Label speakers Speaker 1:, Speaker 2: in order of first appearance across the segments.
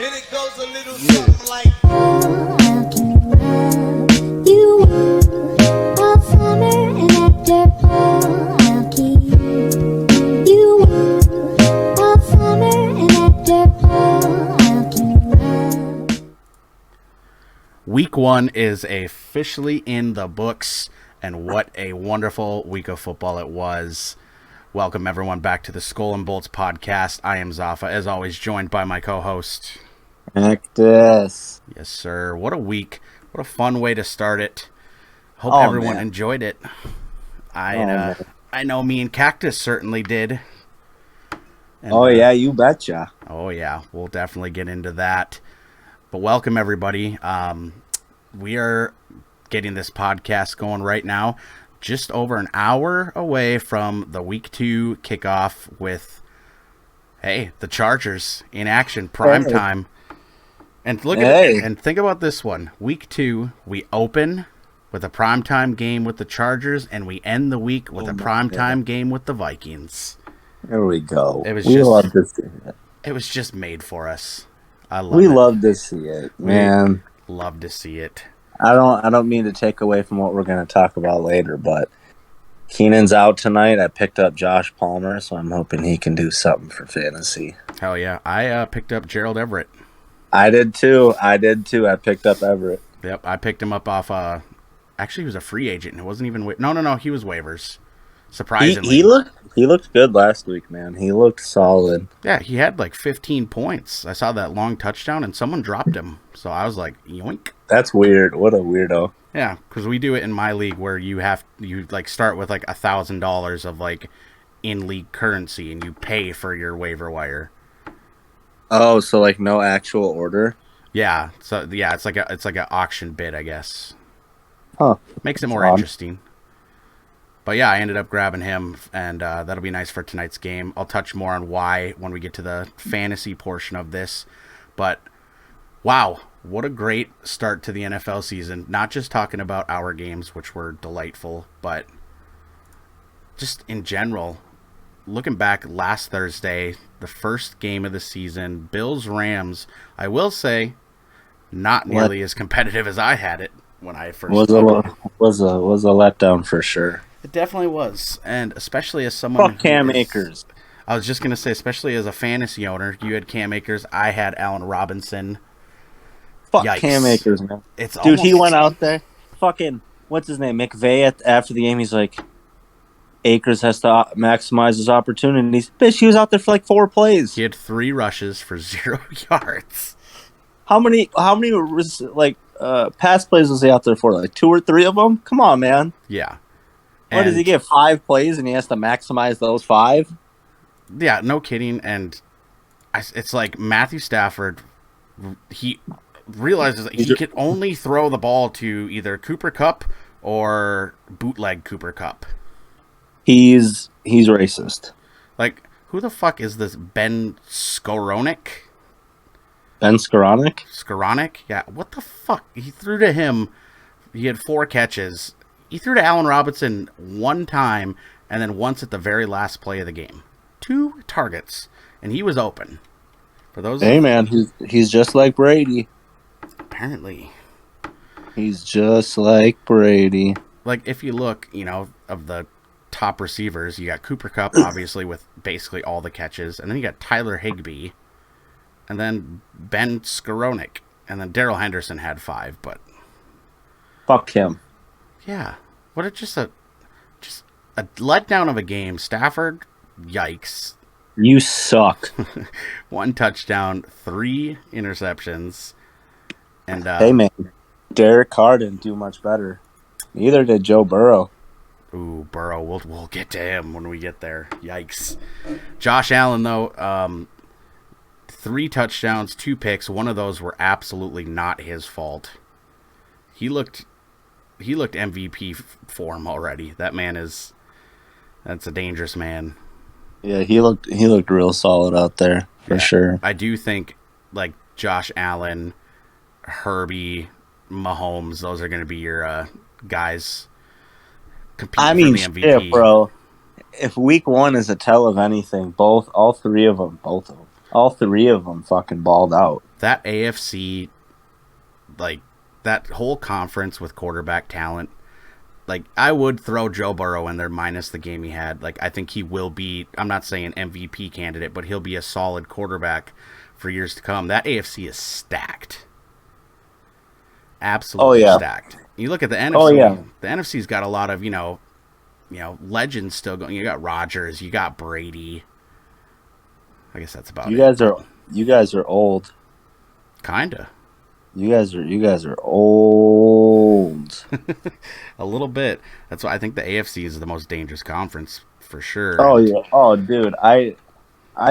Speaker 1: And it goes a little something like.
Speaker 2: How can you all summer and after how can you all summer and after how can
Speaker 3: Week 1 is officially in the books, and what a wonderful week of football it was. Welcome everyone back to the SkolNBolts Podcast. I am Zafa, as always, joined by my co-host
Speaker 4: Cactus.
Speaker 3: Yes, sir. What a week. What a fun way to start it. Hope everyone enjoyed it. I know me and Cactus certainly did. And,
Speaker 4: yeah, you betcha.
Speaker 3: Oh, yeah. We'll definitely get into that. But welcome, everybody. We are getting this podcast going right now, just over an hour away from the Week 2 kickoff with, the Chargers in action, prime time. And look at it, and think about this one. Week 2, we open with a primetime game with the Chargers, and we end the week with a primetime game with the Vikings.
Speaker 4: There we go.
Speaker 3: We
Speaker 4: love to see it.
Speaker 3: It was just made for us.
Speaker 4: We love to see it, man.
Speaker 3: Love to see it.
Speaker 4: I don't mean to take away from what we're going to talk about later, but Keenan's out tonight. I picked up Josh Palmer, so I'm hoping he can do something for fantasy.
Speaker 3: Hell yeah. I picked up Gerald Everett.
Speaker 4: I did too. I picked up Everett.
Speaker 3: Yep, I picked him up off. Actually, he was a free agent. It wasn't even. No. He was waivers. Surprisingly,
Speaker 4: he looked good last week, man. He looked solid.
Speaker 3: Yeah, he had like 15 points. I saw that long touchdown, and someone dropped him. So I was like, yoink.
Speaker 4: That's weird. What a weirdo.
Speaker 3: Yeah, because we do it in my league where you start with like $1,000 of like in league currency, and you pay for your waiver wire.
Speaker 4: Oh, so like no actual order?
Speaker 3: Yeah. So yeah, it's like an auction bid, I guess.
Speaker 4: Huh.
Speaker 3: Makes it more interesting. But yeah, I ended up grabbing him, and that'll be nice for tonight's game. I'll touch more on why when we get to the fantasy portion of this. But wow, what a great start to the NFL season. Not just talking about our games, which were delightful, but just in general. Looking back last Thursday, the first game of the season, Bills-Rams, I will say, not nearly as competitive as I had it when I first
Speaker 4: was a letdown for sure.
Speaker 3: It definitely was, and especially as someone
Speaker 4: Fuck Cam Akers.
Speaker 3: I was just going to say, especially as a fantasy owner, you had Cam Akers, I had Allen Robinson.
Speaker 4: Fuck
Speaker 3: Yikes.
Speaker 4: Cam Akers, man. He went out there, fucking, what's his name, McVay, after the game, he's like, Akers has to maximize his opportunities. Bitch, he was out there for like 4 plays.
Speaker 3: He had 3 rushes for 0 yards.
Speaker 4: How many like pass plays was he out there for? Like 2 or 3 of them? Come on, man.
Speaker 3: Yeah.
Speaker 4: What does he get? 5 plays, and he has to maximize those 5?
Speaker 3: Yeah, no kidding. And it's like Matthew Stafford. He realizes that he can only throw the ball to either Cooper Kupp or bootleg Cooper Kupp.
Speaker 4: He's racist.
Speaker 3: Like, who the fuck is this Ben Skowronek?
Speaker 4: Ben Skowronek?
Speaker 3: Skowronek? Yeah, what the fuck? He threw to him. He had 4 catches. He threw to Allen Robinson 1 time, and then once at the very last play of the game. 2 targets, and he was open. For those,
Speaker 4: hey man, he's just like Brady.
Speaker 3: Apparently,
Speaker 4: he's just like Brady.
Speaker 3: Like if you look, of the top receivers, you got Cooper Kupp, obviously with basically all the catches, and then you got Tyler Higbee, and then Ben Skowronek, and then Darrell Henderson had 5, but
Speaker 4: fuck him.
Speaker 3: Yeah, what just a letdown of a game. Stafford, yikes!
Speaker 4: You suck.
Speaker 3: 1 touchdown, 3 interceptions, and
Speaker 4: hey man, Derek Carr didn't do much better. Neither did Joe Burrow.
Speaker 3: Ooh, Burrow. We'll get to him when we get there. Yikes. Josh Allen though, 3 touchdowns, 2 picks. One of those were absolutely not his fault. He looked MVP form already. That man that's a dangerous man.
Speaker 4: Yeah, he looked real solid out there for sure.
Speaker 3: I do think like Josh Allen, Herbie, Mahomes, those are going to be your guys competing for the MVP.
Speaker 4: Shit, bro. If week 1 is a tell of anything, all 3 of them. All three of them fucking balled out.
Speaker 3: That AFC, like, that whole conference with quarterback talent, like, I would throw Joe Burrow in there minus the game he had. Like, I think he will be, I'm not saying MVP candidate, but he'll be a solid quarterback for years to come. That AFC is stacked. Absolutely stacked. You look at the NFC, the NFC's got a lot of, legends still going. You got Rodgers, you got Brady. I guess that's about it.
Speaker 4: You guys are old.
Speaker 3: Kinda.
Speaker 4: You guys are old.
Speaker 3: A little bit. That's why I think the AFC is the most dangerous conference for sure.
Speaker 4: Oh yeah. Oh dude, I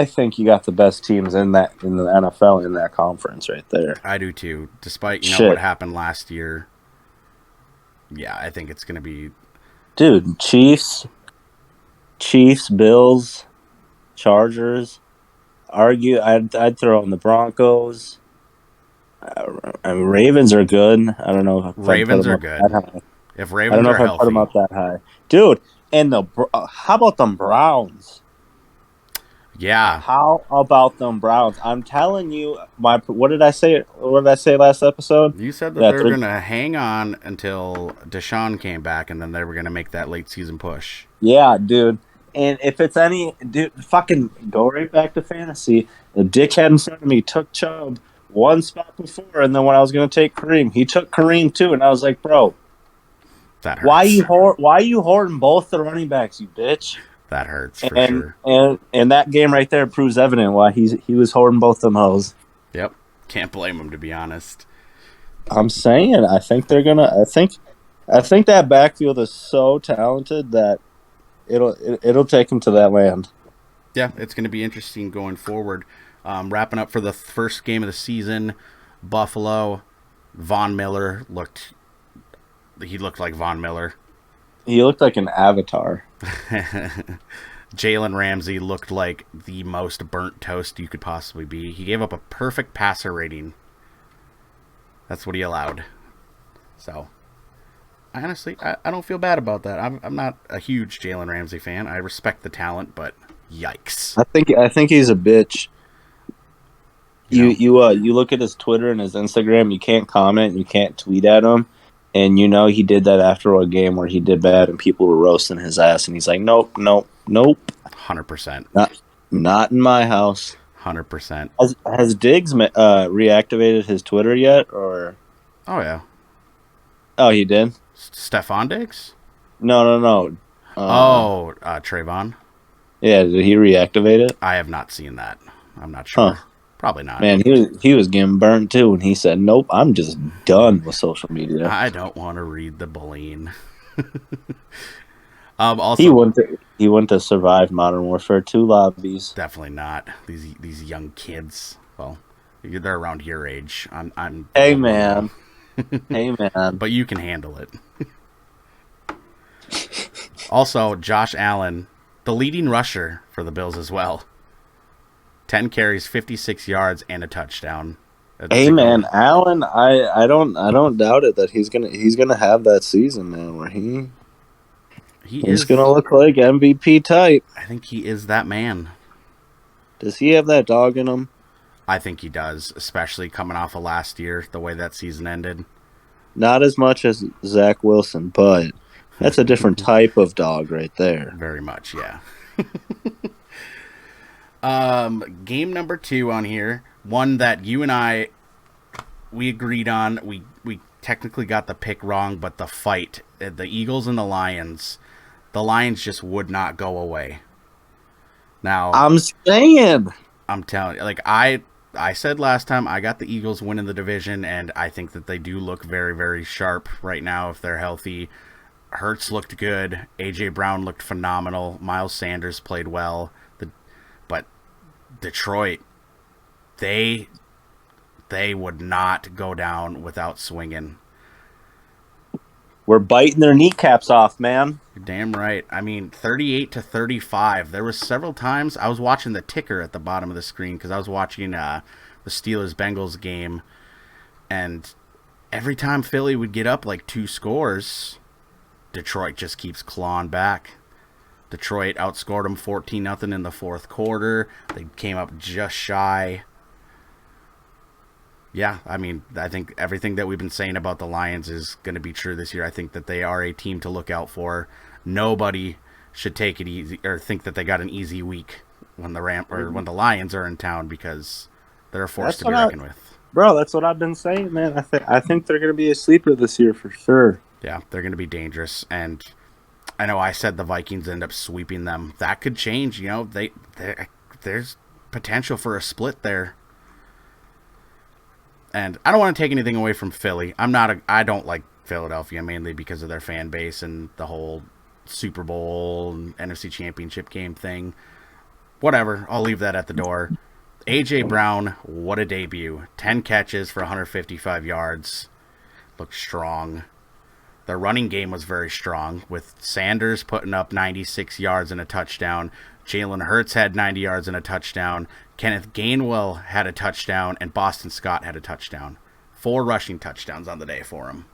Speaker 4: think you got the best teams in the NFL in that conference right there.
Speaker 3: I do too. Despite what happened last year. Yeah, I think it's gonna be.
Speaker 4: Dude, Chiefs, Bills, Chargers. I'd throw in the Broncos. Ravens are good. I don't know.
Speaker 3: Ravens are good. If Ravens
Speaker 4: I don't know
Speaker 3: are
Speaker 4: if
Speaker 3: healthy,
Speaker 4: I put them up that high, dude. And how about them Browns?
Speaker 3: Yeah.
Speaker 4: How about them Browns? I'm telling you, what did I say? What did I say last episode?
Speaker 3: You said that they're going to hang on until Deshaun came back, and then they were going to make that late season push.
Speaker 4: Yeah, dude. And if it's dude, fucking go right back to fantasy. The dickhead in front of me took Chubb one spot before, and then when I was going to take Kareem, he took Kareem too, and I was like, bro,
Speaker 3: that hurts.
Speaker 4: Why you hoarding both the running backs, you bitch?
Speaker 3: That hurts for sure.
Speaker 4: And that game right there proves evident why he was hoarding both them hoes.
Speaker 3: Yep, can't blame him, to be honest.
Speaker 4: I'm saying, I think they're gonna. I think that backfield is so talented that it'll take them to that land.
Speaker 3: Yeah, it's going to be interesting going forward. Wrapping up for the first game of the season, Buffalo. Von Miller looked like Von Miller.
Speaker 4: He looked like an avatar.
Speaker 3: Jalen Ramsey looked like the most burnt toast you could possibly be. He gave up a perfect passer rating. That's what he allowed. So, honestly, I don't feel bad about that. I'm not a huge Jalen Ramsey fan. I respect the talent, but yikes.
Speaker 4: I think he's a bitch. You look at his Twitter and his Instagram. You can't comment. You can't tweet at him. And he did that after a game where he did bad and people were roasting his ass. And he's like, nope.
Speaker 3: 100%.
Speaker 4: Not in my house.
Speaker 3: 100%.
Speaker 4: Has Diggs reactivated his Twitter yet? Or?
Speaker 3: Oh, yeah.
Speaker 4: Oh, he did?
Speaker 3: Stephon Diggs?
Speaker 4: No.
Speaker 3: Trayvon?
Speaker 4: Yeah, did he reactivate it?
Speaker 3: I have not seen that. I'm not sure. Huh. Probably not.
Speaker 4: Man, he was getting burnt too, and he said, "Nope, I'm just done with social media.
Speaker 3: I don't want to read the bullying." Also,
Speaker 4: he went to survive Modern Warfare 2 lobbies.
Speaker 3: Definitely not. These young kids. Well, they're around your age. I'm.
Speaker 4: Hey man. Hey man.
Speaker 3: But you can handle it. Also, Josh Allen, the leading rusher for the Bills as well. 10 carries, 56 yards, and a touchdown.
Speaker 4: Hey man, Allen, I don't doubt it that he's gonna have that season, man, where he's gonna look like MVP type.
Speaker 3: I think he is that man.
Speaker 4: Does he have that dog in him?
Speaker 3: I think he does, especially coming off of last year, the way that season ended.
Speaker 4: Not as much as Zach Wilson, but that's a different type of dog right there.
Speaker 3: Very much, yeah. Game number 2 on here, one that you and I, we agreed on. We technically got the pick wrong, but the fight, the Eagles and the Lions just would not go away. Now, I'm telling you, like I said last time, I got the Eagles winning the division, and I think that they do look very, very sharp right now if they're healthy. Hurts looked good. A.J. Brown looked phenomenal. Miles Sanders played well. But Detroit, they would not go down without swinging.
Speaker 4: We're biting their kneecaps off, man.
Speaker 3: You're damn right. I mean, 38-35. There was several times I was watching the ticker at the bottom of the screen because I was watching the Steelers-Bengals game, and every time Philly would get up like 2 scores, Detroit just keeps clawing back. Detroit outscored them 14-0 in the fourth quarter. They came up just shy. Yeah, I mean, I think everything that we've been saying about the Lions is going to be true this year. I think that they are a team to look out for. Nobody should take it easy or think that they got an easy week when the when the Lions are in town, because they're a force to be reckoned with.
Speaker 4: Bro, that's what I've been saying, man. I think they're going to be a sleeper this year for sure.
Speaker 3: Yeah, they're going to be dangerous, and I know I said the Vikings end up sweeping them. That could change. You know, there's potential for a split there. And I don't want to take anything away from Philly. I don't like Philadelphia mainly because of their fan base and the whole Super Bowl and NFC Championship game thing. Whatever, I'll leave that at the door. A.J. Brown, what a debut. 10 catches for 155 yards. Looked strong. Their running game was very strong, with Sanders putting up 96 yards and a touchdown. Jalen Hurts had 90 yards and a touchdown. Kenneth Gainwell had a touchdown, and Boston Scott had a touchdown. 4 rushing touchdowns on the day for him.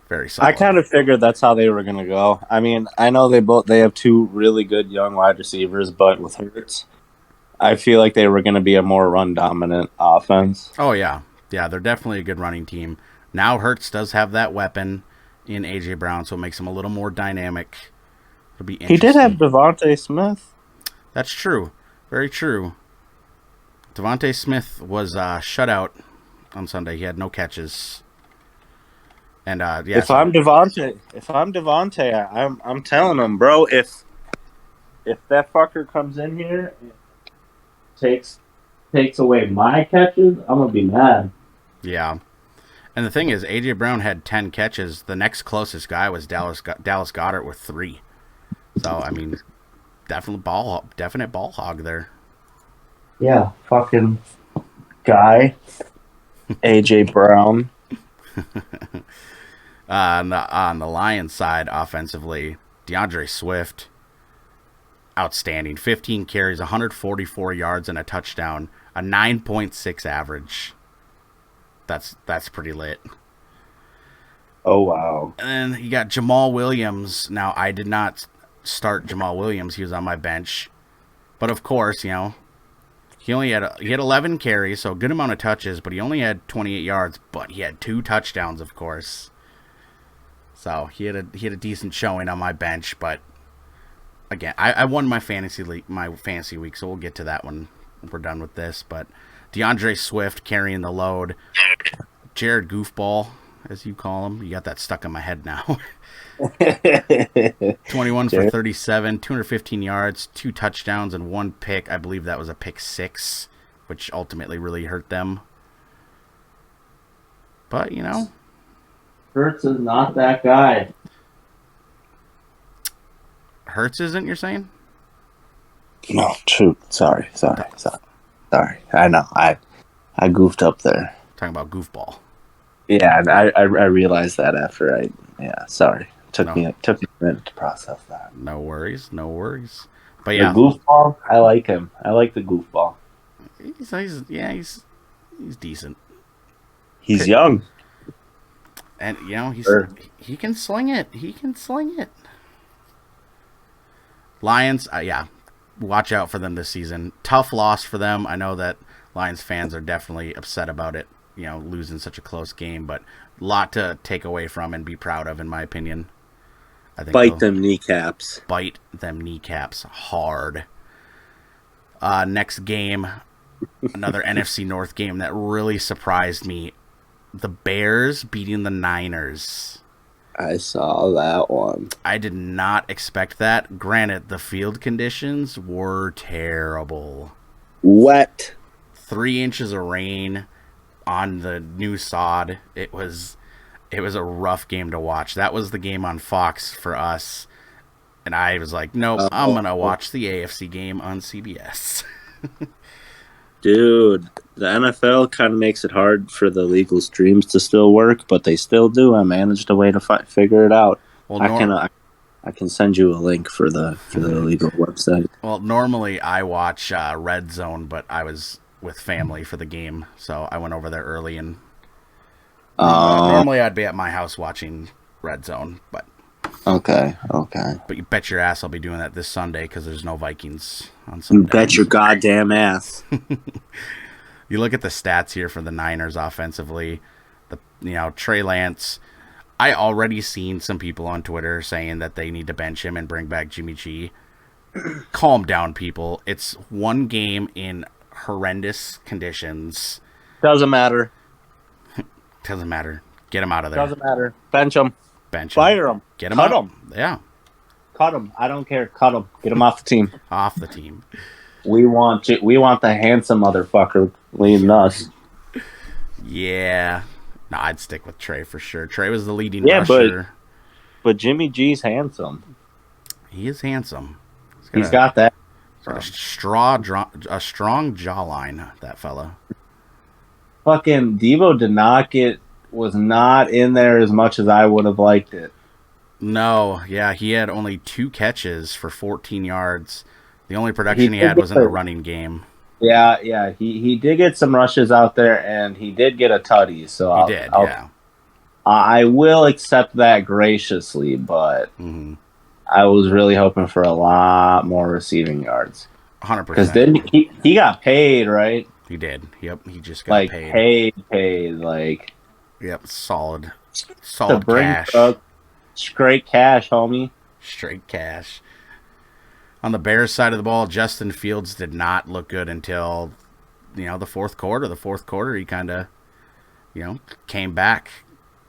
Speaker 3: Very solid.
Speaker 4: I kind of figured that's how they were going to go. I mean, I know they have 2 really good young wide receivers, but with Hurts, I feel like they were going to be a more run-dominant offense.
Speaker 3: Oh, yeah. Yeah, they're definitely a good running team. Now Hurts does have that weapon in A.J. Brown, so it makes him a little more dynamic. It'll be interesting.
Speaker 4: He did have Devonte Smith.
Speaker 3: That's true. Very true. Devonte Smith was shut out on Sunday. He had no catches. And yeah.
Speaker 4: If I'm Devonte, I'm telling him, bro, if that fucker comes in here and takes away my catches, I'm gonna be mad.
Speaker 3: Yeah. And the thing is, A.J. Brown had 10 catches. The next closest guy was Dallas Goedert with 3. So, I mean, definite ball hog there.
Speaker 4: Yeah, fucking guy. A.J. Brown.
Speaker 3: On the Lions side, offensively, Deandre Swift, outstanding. 15 carries, 144 yards, and a touchdown. A 9.6 average. That's pretty lit.
Speaker 4: Oh, wow.
Speaker 3: And then you got Jamal Williams. Now, I did not start Jamal Williams. He was on my bench. But, of course, you know, he had 11 carries, so a good amount of touches, but he only had 28 yards, but he had 2 touchdowns, of course. So he had a decent showing on my bench, but again, I won my fantasy week, so we'll get to that when we're done with this. But DeAndre Swift carrying the load. Jared Goofball, as you call him. You got that stuck in my head now. 21 for 37, 215 yards, 2 touchdowns, and 1 pick. I believe that was a pick 6, which ultimately really hurt them. But, you know.
Speaker 4: Hurts is not that guy.
Speaker 3: Hurts isn't, you're saying?
Speaker 4: No, shoot. Sorry. I know. I goofed up there.
Speaker 3: Talking about goofball.
Speaker 4: Yeah, I realized that after sorry. Took me a minute to process that.
Speaker 3: No worries. But yeah.
Speaker 4: The goofball, I like him. I like the goofball.
Speaker 3: He's decent.
Speaker 4: He's young.
Speaker 3: And, you know, he can sling it. Lions, watch out for them this season. Tough loss for them. I know that Lions fans are definitely upset about it, you know, losing such a close game, but a lot to take away from and be proud of, in my opinion. I think
Speaker 4: Bite them kneecaps
Speaker 3: hard. Next game, another NFC North game that really surprised me. The Bears beating the Niners.
Speaker 4: I saw that one.
Speaker 3: I did not expect that. Granted, the field conditions were terrible.
Speaker 4: Wet.
Speaker 3: 3 inches of rain on the new sod. It was a rough game to watch. That was the game on Fox for us. And I was like, nope, I'm going to watch the AFC game on CBS.
Speaker 4: Dude, the NFL kind of makes it hard for the legal streams to still work, but they still do. I managed a way to figure it out. Well, I can send you a link for the legal website.
Speaker 3: Well, normally I watch Red Zone, but I was with family for the game, so I went over there early. And normally I'd be at my house watching Red Zone, but
Speaker 4: Okay.
Speaker 3: But you bet your ass I'll be doing that this Sunday because there's no Vikings on
Speaker 4: You
Speaker 3: Sunday.
Speaker 4: bet your goddamn ass.
Speaker 3: You look at the stats here for the Niners offensively. Trey Lance. I already seen some people on Twitter saying that they need to bench him and bring back Jimmy G. Calm down, people. It's one game in horrendous conditions.
Speaker 4: Doesn't matter.
Speaker 3: Doesn't matter. Get him out of there.
Speaker 4: Doesn't matter. Bench him.
Speaker 3: Fire
Speaker 4: him.
Speaker 3: Get him
Speaker 4: Cut
Speaker 3: out.
Speaker 4: him.
Speaker 3: Yeah.
Speaker 4: Cut him. I don't care. Cut him. Get him off the team.
Speaker 3: Off the team.
Speaker 4: We want the handsome motherfucker leading us.
Speaker 3: Yeah. No, I'd stick with Trey for sure. Trey was the leading rusher.
Speaker 4: But Jimmy G's handsome.
Speaker 3: He is handsome.
Speaker 4: He's got that.
Speaker 3: A strong jawline, that fella.
Speaker 4: Fucking Devo was not in there as much as I would have liked it.
Speaker 3: No, yeah, he had only 2 catches for 14 yards. The only production he had was in the running game.
Speaker 4: Yeah, he did get some rushes out there, and he did get a tutty. So I will accept that graciously, but I was really hoping for a lot more receiving yards.
Speaker 3: 100%.
Speaker 4: Because then he got paid, right?
Speaker 3: He did. Yep, he just got
Speaker 4: paid.
Speaker 3: Yep, solid
Speaker 4: cash.
Speaker 3: cash.
Speaker 4: Straight cash, homie.
Speaker 3: Straight cash. On the Bears side of the ball, Justin Fields did not look good until, the fourth quarter. The fourth quarter, he kind of, came back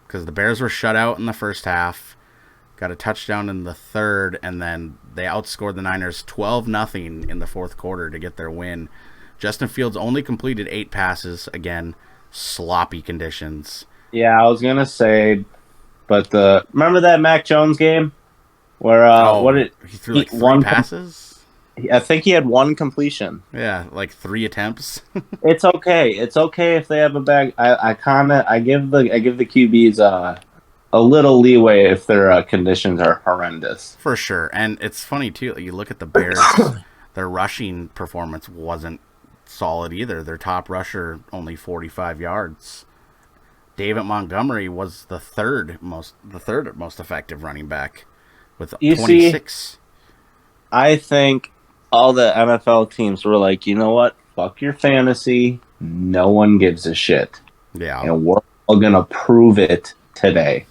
Speaker 3: because the Bears were shut out in the first half, got a touchdown in the third, and then they outscored the Niners 12-0 in the fourth quarter to get their win. Justin Fields only completed 8 passes. Again, sloppy conditions.
Speaker 4: Yeah, I was going to say, but remember that Mac Jones game? Where
Speaker 3: he threw 3 passes?
Speaker 4: I think he had 1 completion.
Speaker 3: Yeah, 3 attempts.
Speaker 4: It's okay. It's okay if they have a bag. I give the QBs a little leeway if their conditions are horrendous.
Speaker 3: For sure. And it's funny too, you look at the Bears, their rushing performance wasn't solid either. Their top rusher only 45 yards. David Montgomery was the third most effective running back with 26.
Speaker 4: I think all the NFL teams were like, you know what? Fuck your fantasy. No one gives a shit.
Speaker 3: Yeah.
Speaker 4: And we're all going to prove it today.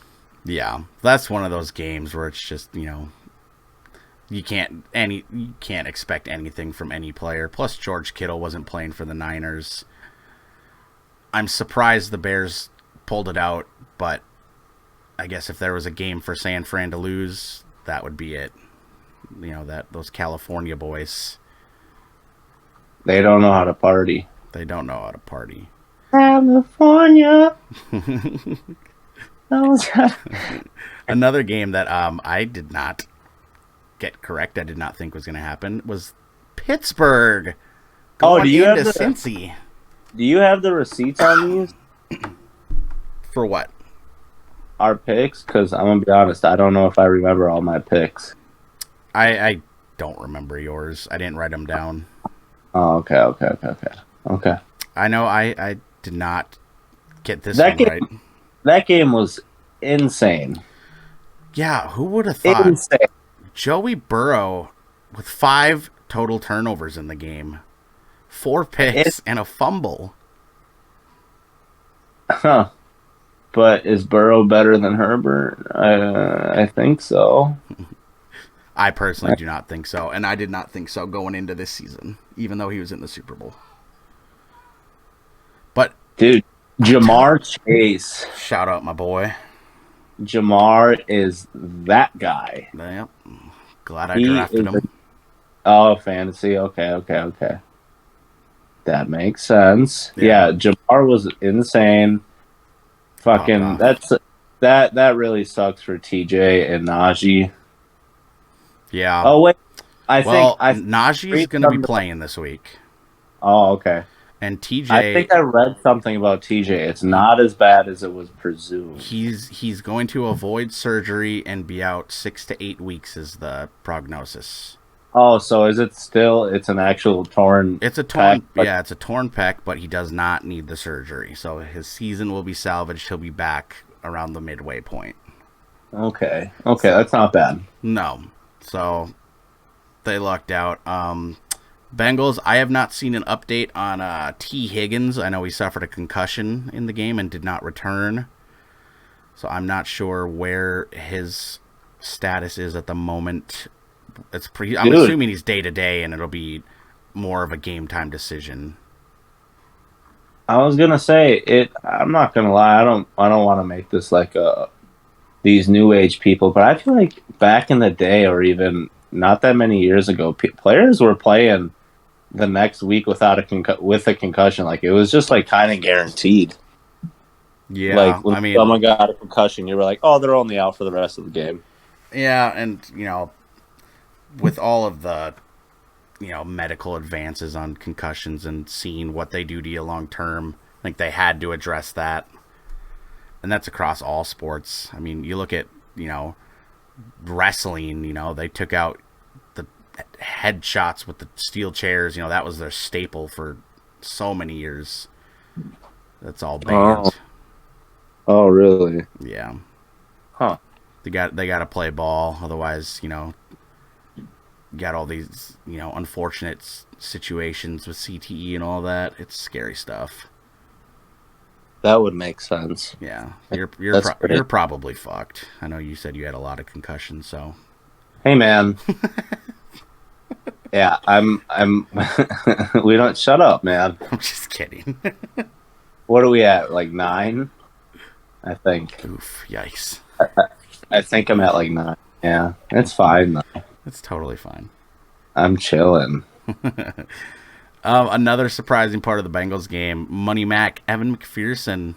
Speaker 3: Yeah. That's one of those games where it's just, you can't expect anything from any player. Plus George Kittle wasn't playing for the Niners. I'm surprised the Bears pulled it out, but I guess if there was a game for San Fran to lose, that would be it. Those California boys.
Speaker 4: They don't know how to party. California.
Speaker 3: Another game that I did not get correct, I did not think was going to happen, was Pittsburgh going into Cincy.
Speaker 4: Do you have the receipts on these?
Speaker 3: For what?
Speaker 4: Our picks? Because I'm going to be honest, I don't know if I remember all my picks.
Speaker 3: I don't remember yours. I didn't write them down.
Speaker 4: Oh, okay.
Speaker 3: I know I did not get this
Speaker 4: one
Speaker 3: right.
Speaker 4: That game was insane.
Speaker 3: Yeah, who would have thought?
Speaker 4: Insane.
Speaker 3: Joey Burrow with 5 total turnovers in the game. 4 picks and a fumble.
Speaker 4: Huh. But is Burrow better than Herbert? I think so.
Speaker 3: I personally do not think so, and I did not think so going into this season, even though he was in the Super Bowl. But
Speaker 4: dude, Jamar Chase.
Speaker 3: Shout out my boy.
Speaker 4: Jamar is that guy.
Speaker 3: Yep. Glad I drafted him.
Speaker 4: Fantasy. Okay. That makes sense. Yeah, Jamar was insane. Fucking that really sucks for TJ and Najee.
Speaker 3: Yeah.
Speaker 4: Oh wait,
Speaker 3: Najee's going to be playing this week.
Speaker 4: Oh, okay.
Speaker 3: And TJ,
Speaker 4: I think I read something about TJ. It's not as bad as it was presumed.
Speaker 3: He's going to avoid surgery and be out 6 to 8 weeks is the prognosis.
Speaker 4: Oh, so is it still? It's an actual torn.
Speaker 3: It's a torn. It's a torn pec, but he does not need the surgery. So his season will be salvaged. He'll be back around the midway point.
Speaker 4: Okay, that's not bad.
Speaker 3: No. So they lucked out. Bengals, I have not seen an update on T. Higgins. I know he suffered a concussion in the game and did not return. So I'm not sure where his status is at the moment. I'm assuming he's day to day, and it'll be more of a game time decision.
Speaker 4: I was gonna say it. I'm not gonna lie. I don't want to make this like these new age people, but I feel like back in the day, or even not that many years ago, players were playing the next week without with a concussion. Like it was just like kind of guaranteed.
Speaker 3: Yeah,
Speaker 4: like when someone got a concussion, you were like, "Oh, they're only out for the rest of the game."
Speaker 3: Yeah, and with all of the medical advances on concussions and seeing what they do to you long term, I think they had to address that, and that's across all sports. I mean, you look at wrestling. They took out the headshots with the steel chairs. That was their staple for so many years. That's all banned.
Speaker 4: Oh, really?
Speaker 3: Yeah.
Speaker 4: Huh.
Speaker 3: They got to play ball, otherwise, you got all these, unfortunate situations with CTE and all that. It's scary stuff.
Speaker 4: That would make sense.
Speaker 3: Yeah, you're probably fucked. I know you said you had a lot of concussions, so.
Speaker 4: Hey, man. Yeah, I'm. We don't shut up, man.
Speaker 3: I'm just kidding.
Speaker 4: What are we at? Like 9, I think.
Speaker 3: Oof! Yikes.
Speaker 4: I think I'm at like 9. Yeah, it's fine though.
Speaker 3: It's totally fine.
Speaker 4: I'm chilling.
Speaker 3: Another surprising part of the Bengals game, Money Mac, Evan McPherson.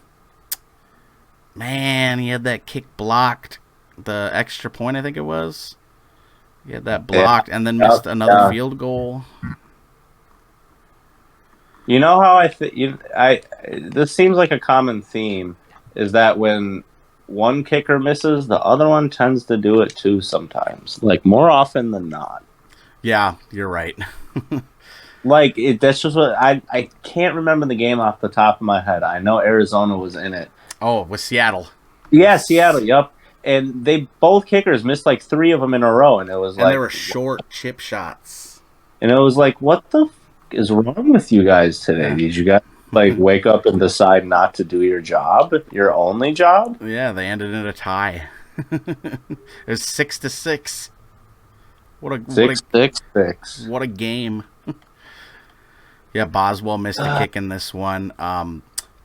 Speaker 3: Man, he had that kick blocked, the extra point, I think it was. He had that blocked and then missed another field goal.
Speaker 4: You know how this seems like a common theme, is that when one kicker misses, the other one tends to do it too sometimes. Like more often than not.
Speaker 3: Yeah, you're right.
Speaker 4: Like that's just what I can't remember the game off the top of my head. I know Arizona was in it.
Speaker 3: Oh, with Seattle.
Speaker 4: Yeah, Seattle. Yep. And both kickers missed like 3 of them in a row, and it was
Speaker 3: they were short chip shots.
Speaker 4: And it was like, what the is wrong with you guys today? Yeah. Did you guys wake up and decide not to do your job, your only job?
Speaker 3: Yeah, they ended in a tie. It was 6-6. What a game. Yeah, Boswell missed a kick in this one.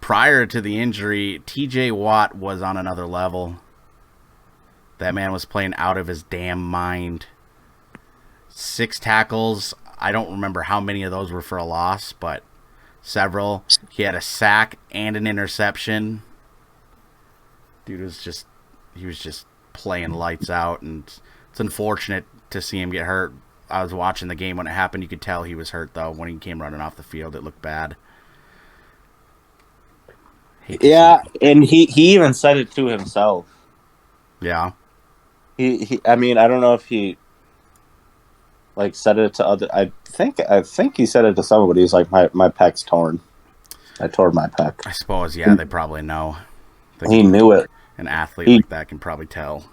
Speaker 3: Prior to the injury, TJ Watt was on another level. That man was playing out of his damn mind. 6 tackles. I don't remember how many of those were for a loss, but several. He had a sack and an interception. Dude was just playing lights out, and it's unfortunate to see him get hurt. I was watching the game when it happened. You could tell he was hurt, though. When he came running off the field, it looked bad.
Speaker 4: Yeah, and he even said it to himself.
Speaker 3: Yeah.
Speaker 4: He I mean, I don't know if he said it to other. I think he said it to someone, but he was like, my pec's torn. I tore my pec.
Speaker 3: I suppose, yeah, they probably know.
Speaker 4: He knew it.
Speaker 3: An athlete like that can probably tell.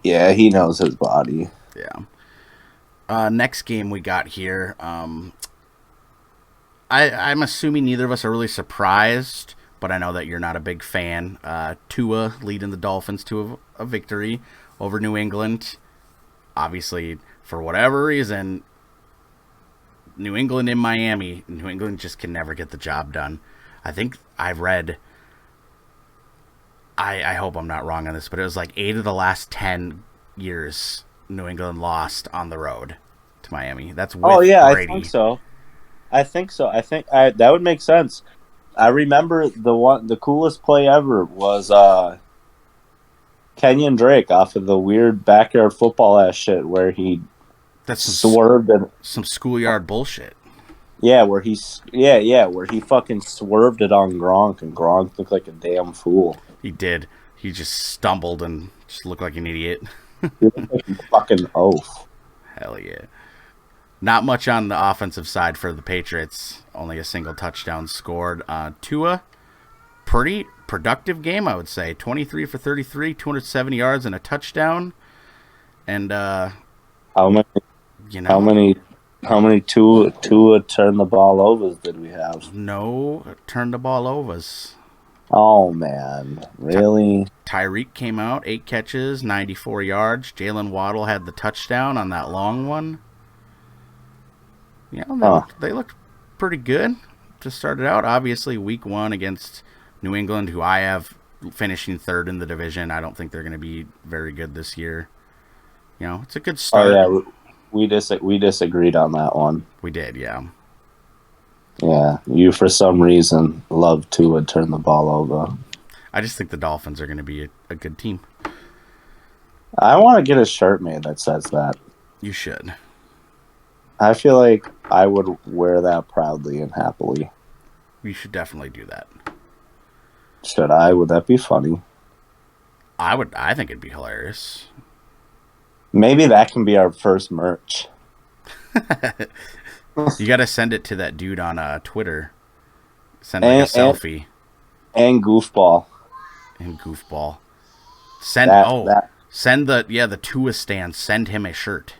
Speaker 4: Yeah, he knows his body.
Speaker 3: Yeah. Next game we got here. I'm assuming neither of us are really surprised, but I know that you're not a big fan. Tua leading the Dolphins to a victory over New England. Obviously, for whatever reason, New England in Miami, New England just can never get the job done. I think I've read, I hope I'm not wrong on this, but it was like 8 of the last 10 years New England lost on the road to Miami. That's with Brady.
Speaker 4: I think so. I think that would make sense. I remember the coolest play ever was Kenyon Drake off of the weird backyard football ass shit where he swerved and
Speaker 3: some schoolyard bullshit.
Speaker 4: Yeah, where he fucking swerved it on Gronk, and Gronk looked like a damn fool.
Speaker 3: He did. He just stumbled and just looked like an idiot.
Speaker 4: He looked like a fucking oaf.
Speaker 3: Hell yeah. Not much on the offensive side for the Patriots. Only a single touchdown scored. Tua, pretty productive game, I would say. 23 for 33, 270 yards and a touchdown. And
Speaker 4: How many?
Speaker 3: you know,
Speaker 4: How many two turn the ball overs did we have?
Speaker 3: no turn the ball overs.
Speaker 4: Oh man, really?
Speaker 3: Tyreek came out, 8 catches, 94 yards. Jalen Waddle had the touchdown on that long one. Yeah, they looked pretty good to start it out. Obviously, week 1 against New England, who I have finishing 3rd in the division. I don't think they're going to be very good this year. You know, it's a good start.
Speaker 4: Oh yeah, we disagreed on that one.
Speaker 3: We did, yeah.
Speaker 4: Yeah, you for some reason love to turn the ball over.
Speaker 3: I just think the Dolphins are going to be a good team.
Speaker 4: I want to get a shirt made that says that.
Speaker 3: You should.
Speaker 4: I feel like I would wear that proudly and happily.
Speaker 3: You should definitely do that.
Speaker 4: Should I? Would that be funny?
Speaker 3: I would. I think it'd be hilarious.
Speaker 4: Maybe that can be our first merch.
Speaker 3: You got to send it to that dude on Twitter. Send like a selfie.
Speaker 4: And goofball.
Speaker 3: And goofball. Send send the Tua stand. Send him a shirt.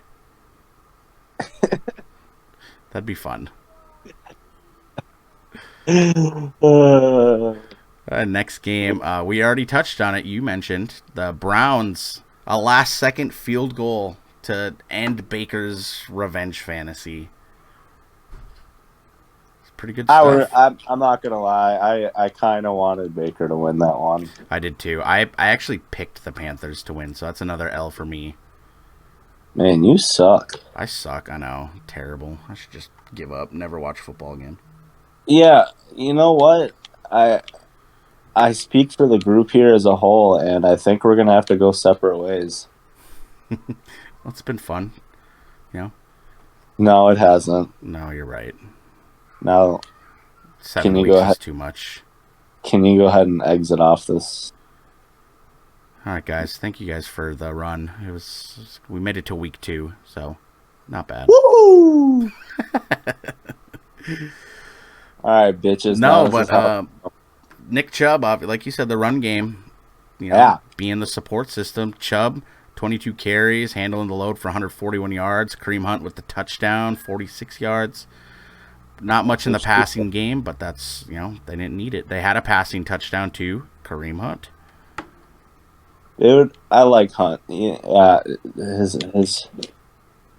Speaker 3: That'd be fun. Next game, we already touched on it. You mentioned the Browns, a last-second field goal to end Baker's revenge fantasy. It's pretty good stuff.
Speaker 4: I'm not gonna lie. I kind of wanted Baker to win that one.
Speaker 3: I did too. I actually picked the Panthers to win, so that's another L for me.
Speaker 4: Man, you suck.
Speaker 3: I suck. I know. Terrible. I should just give up. Never watch football again.
Speaker 4: Yeah, you know what? I speak for the group here as a whole, and I think we're gonna have to go separate ways.
Speaker 3: Well, it's been fun. You know?
Speaker 4: No, it hasn't.
Speaker 3: No, you're right.
Speaker 4: Now,
Speaker 3: 7 weeks is too much.
Speaker 4: Can you go ahead and exit off this?
Speaker 3: All right, guys. Thank you guys for the run. We made it to week 2, so not bad.
Speaker 4: Woo! All right, bitches.
Speaker 3: No, but Nick Chubb, like you said, the run game, being the support system. Chubb, 22 carries, handling the load for 141 yards. Kareem Hunt with the touchdown, 46 yards. Not much in the passing game, but that's, they didn't need it. They had a passing touchdown too, Kareem Hunt.
Speaker 4: Dude, I like Hunt. Yeah, his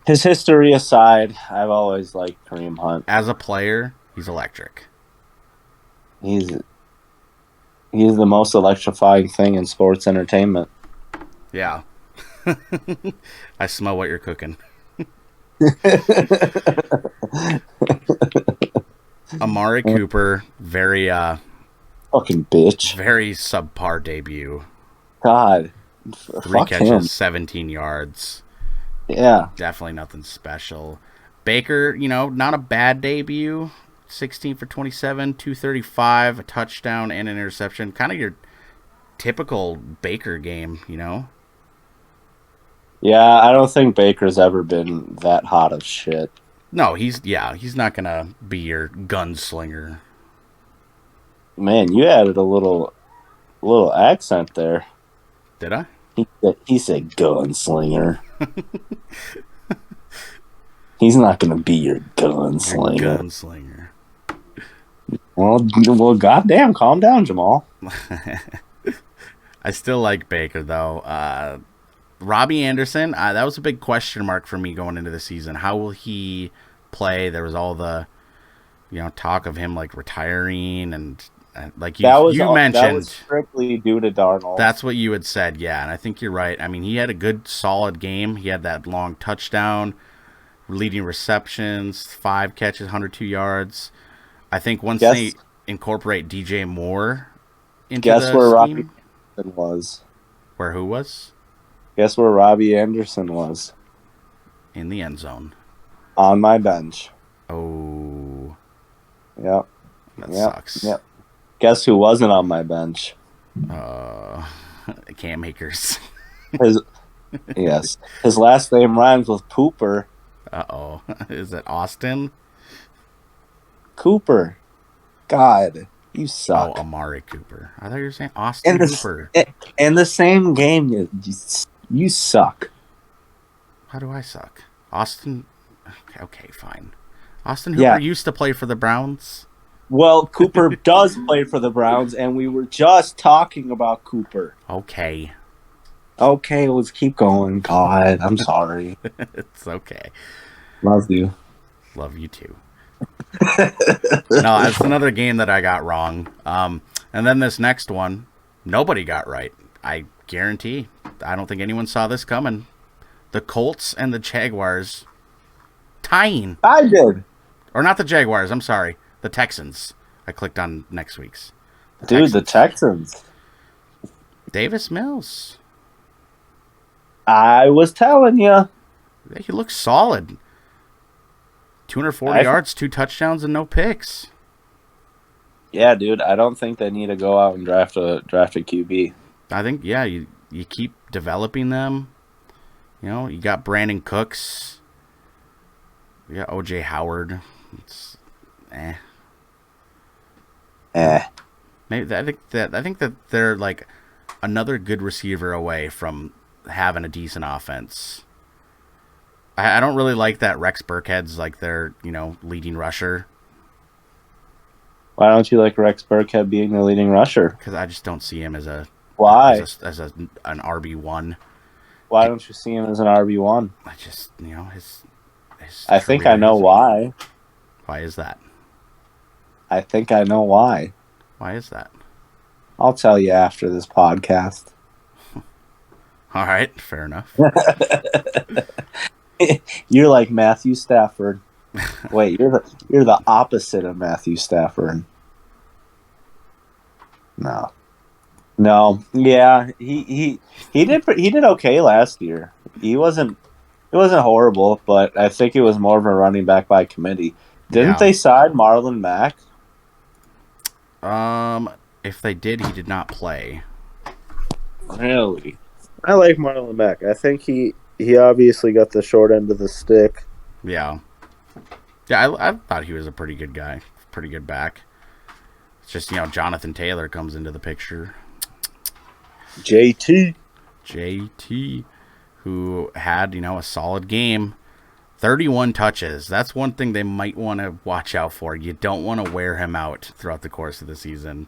Speaker 4: history aside, I've always liked Kareem Hunt.
Speaker 3: As a player, he's electric.
Speaker 4: He's the most electrifying thing in sports entertainment.
Speaker 3: Yeah. I smell what you're cooking. Amari Cooper, very
Speaker 4: fucking bitch.
Speaker 3: Very subpar debut.
Speaker 4: God.
Speaker 3: 3 catches, 17 yards.
Speaker 4: Yeah.
Speaker 3: Definitely nothing special. Baker, not a bad debut. 16 for 27, 235, a touchdown and an interception. Kind of your typical Baker game,
Speaker 4: Yeah, I don't think Baker's ever been that hot of shit.
Speaker 3: No, he's not going to be your gunslinger.
Speaker 4: Man, you added a little accent there.
Speaker 3: Did I?
Speaker 4: He said gunslinger. He's not going to be your gunslinger.
Speaker 3: Your gunslinger.
Speaker 4: Well, goddamn, calm down, Jamal.
Speaker 3: I still like Baker, though. Robbie Anderson, that was a big question mark for me going into the season. How will he play? There was all the, talk of him, retiring, and like you mentioned. That was
Speaker 4: strictly due to Darnold.
Speaker 3: That's what you had said, yeah, and I think you're right. I mean, he had a good, solid game. He had that long touchdown, leading receptions, 5 catches, 102 yards. I think once they incorporate DJ Moore into the scheme.
Speaker 4: Guess where Robbie Anderson was?
Speaker 3: Where who was?
Speaker 4: Guess where Robbie Anderson was?
Speaker 3: In the end zone.
Speaker 4: On my bench.
Speaker 3: Oh.
Speaker 4: Yep.
Speaker 3: That sucks.
Speaker 4: Yep. Guess who wasn't on my bench?
Speaker 3: Cam Akers.
Speaker 4: Yes. His last name rhymes with Pooper.
Speaker 3: Uh-oh. Is it Austin?
Speaker 4: Cooper. God. You suck.
Speaker 3: Oh, Amari Cooper. I thought you were saying Austin Hooper.
Speaker 4: In the same game, you suck.
Speaker 3: How do I suck? Austin. Okay, fine. Austin Hooper used to play for the Browns.
Speaker 4: Well, Cooper does play for the Browns, and we were just talking about Cooper.
Speaker 3: Okay.
Speaker 4: Okay, let's keep going. God, I'm sorry.
Speaker 3: It's okay.
Speaker 4: Love you.
Speaker 3: Love you too. No, that's another game that I got wrong. And then this next one, nobody got right. I guarantee. I don't think anyone saw this coming. The Colts and the Jaguars tying.
Speaker 4: I did.
Speaker 3: Or not the Jaguars, I'm sorry. The Texans. I clicked on next week's.
Speaker 4: The Texans.
Speaker 3: Davis Mills.
Speaker 4: I was telling you.
Speaker 3: He looks solid. 240 yards, 2 touchdowns, and no picks.
Speaker 4: Yeah, dude. I don't think they need to go out and draft a QB.
Speaker 3: I think, yeah, you keep developing them. You know, you got Brandon Cooks. You got O.J. Howard. It's Maybe I think that they're like another good receiver away from having a decent offense. I don't really like that Rex Burkhead's like their, leading rusher.
Speaker 4: Why don't you like Rex Burkhead being the leading rusher?
Speaker 3: Because I just don't see him as an RB1.
Speaker 4: Why don't you see him as an RB1?
Speaker 3: I just, his
Speaker 4: I think I know why.
Speaker 3: Why is that?
Speaker 4: I think I know why.
Speaker 3: Why is that?
Speaker 4: I'll tell you after this podcast.
Speaker 3: All right, fair enough.
Speaker 4: You're like Matthew Stafford. Wait, you're the opposite of Matthew Stafford. No. Yeah, he did okay last year. It wasn't horrible, but I think it was more of a running back by committee. Didn't they sign Marlon Mack?
Speaker 3: If they did, he did not play.
Speaker 4: Really? I like Marlon Mack. I think he obviously got the short end of the stick.
Speaker 3: Yeah. Yeah, I thought he was a pretty good guy. Pretty good back. It's just, Jonathan Taylor comes into the picture.
Speaker 4: JT,
Speaker 3: who had, a solid game. 31 touches. That's one thing they might want to watch out for. You don't want to wear him out throughout the course of the season.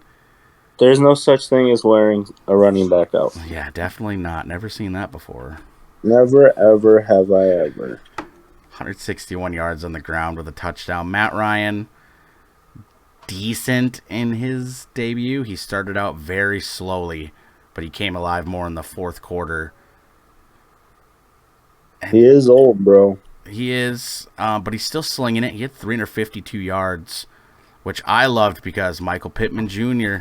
Speaker 4: There's no such thing as wearing a running back out.
Speaker 3: Yeah, definitely not. Never seen that before.
Speaker 4: Never, ever have I ever.
Speaker 3: 161 yards on the ground with a touchdown. Matt Ryan, decent in his debut. He started out very slowly, but he came alive more in the fourth quarter. And
Speaker 4: he is old, bro.
Speaker 3: He is, but he's still slinging it. He had 352 yards, which I loved because Michael Pittman Jr.,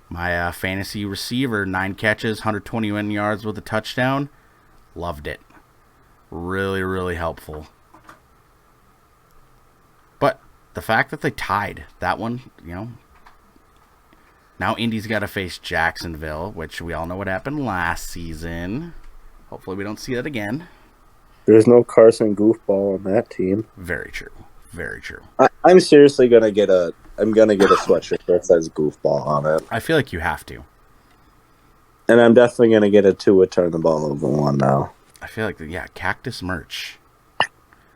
Speaker 3: my fantasy receiver, 9 catches, 121 yards with a touchdown. Loved it. Really, really helpful. But the fact that they tied that one, now Indy's got to face Jacksonville, which we all know what happened last season. Hopefully we don't see that again.
Speaker 4: There's no Carson goofball on that team.
Speaker 3: Very true. Very true.
Speaker 4: I'm seriously gonna get a sweatshirt that says goofball on it.
Speaker 3: I feel like you have to.
Speaker 4: And I'm definitely gonna get a Tua turn the ball over one now.
Speaker 3: I feel like cactus merch.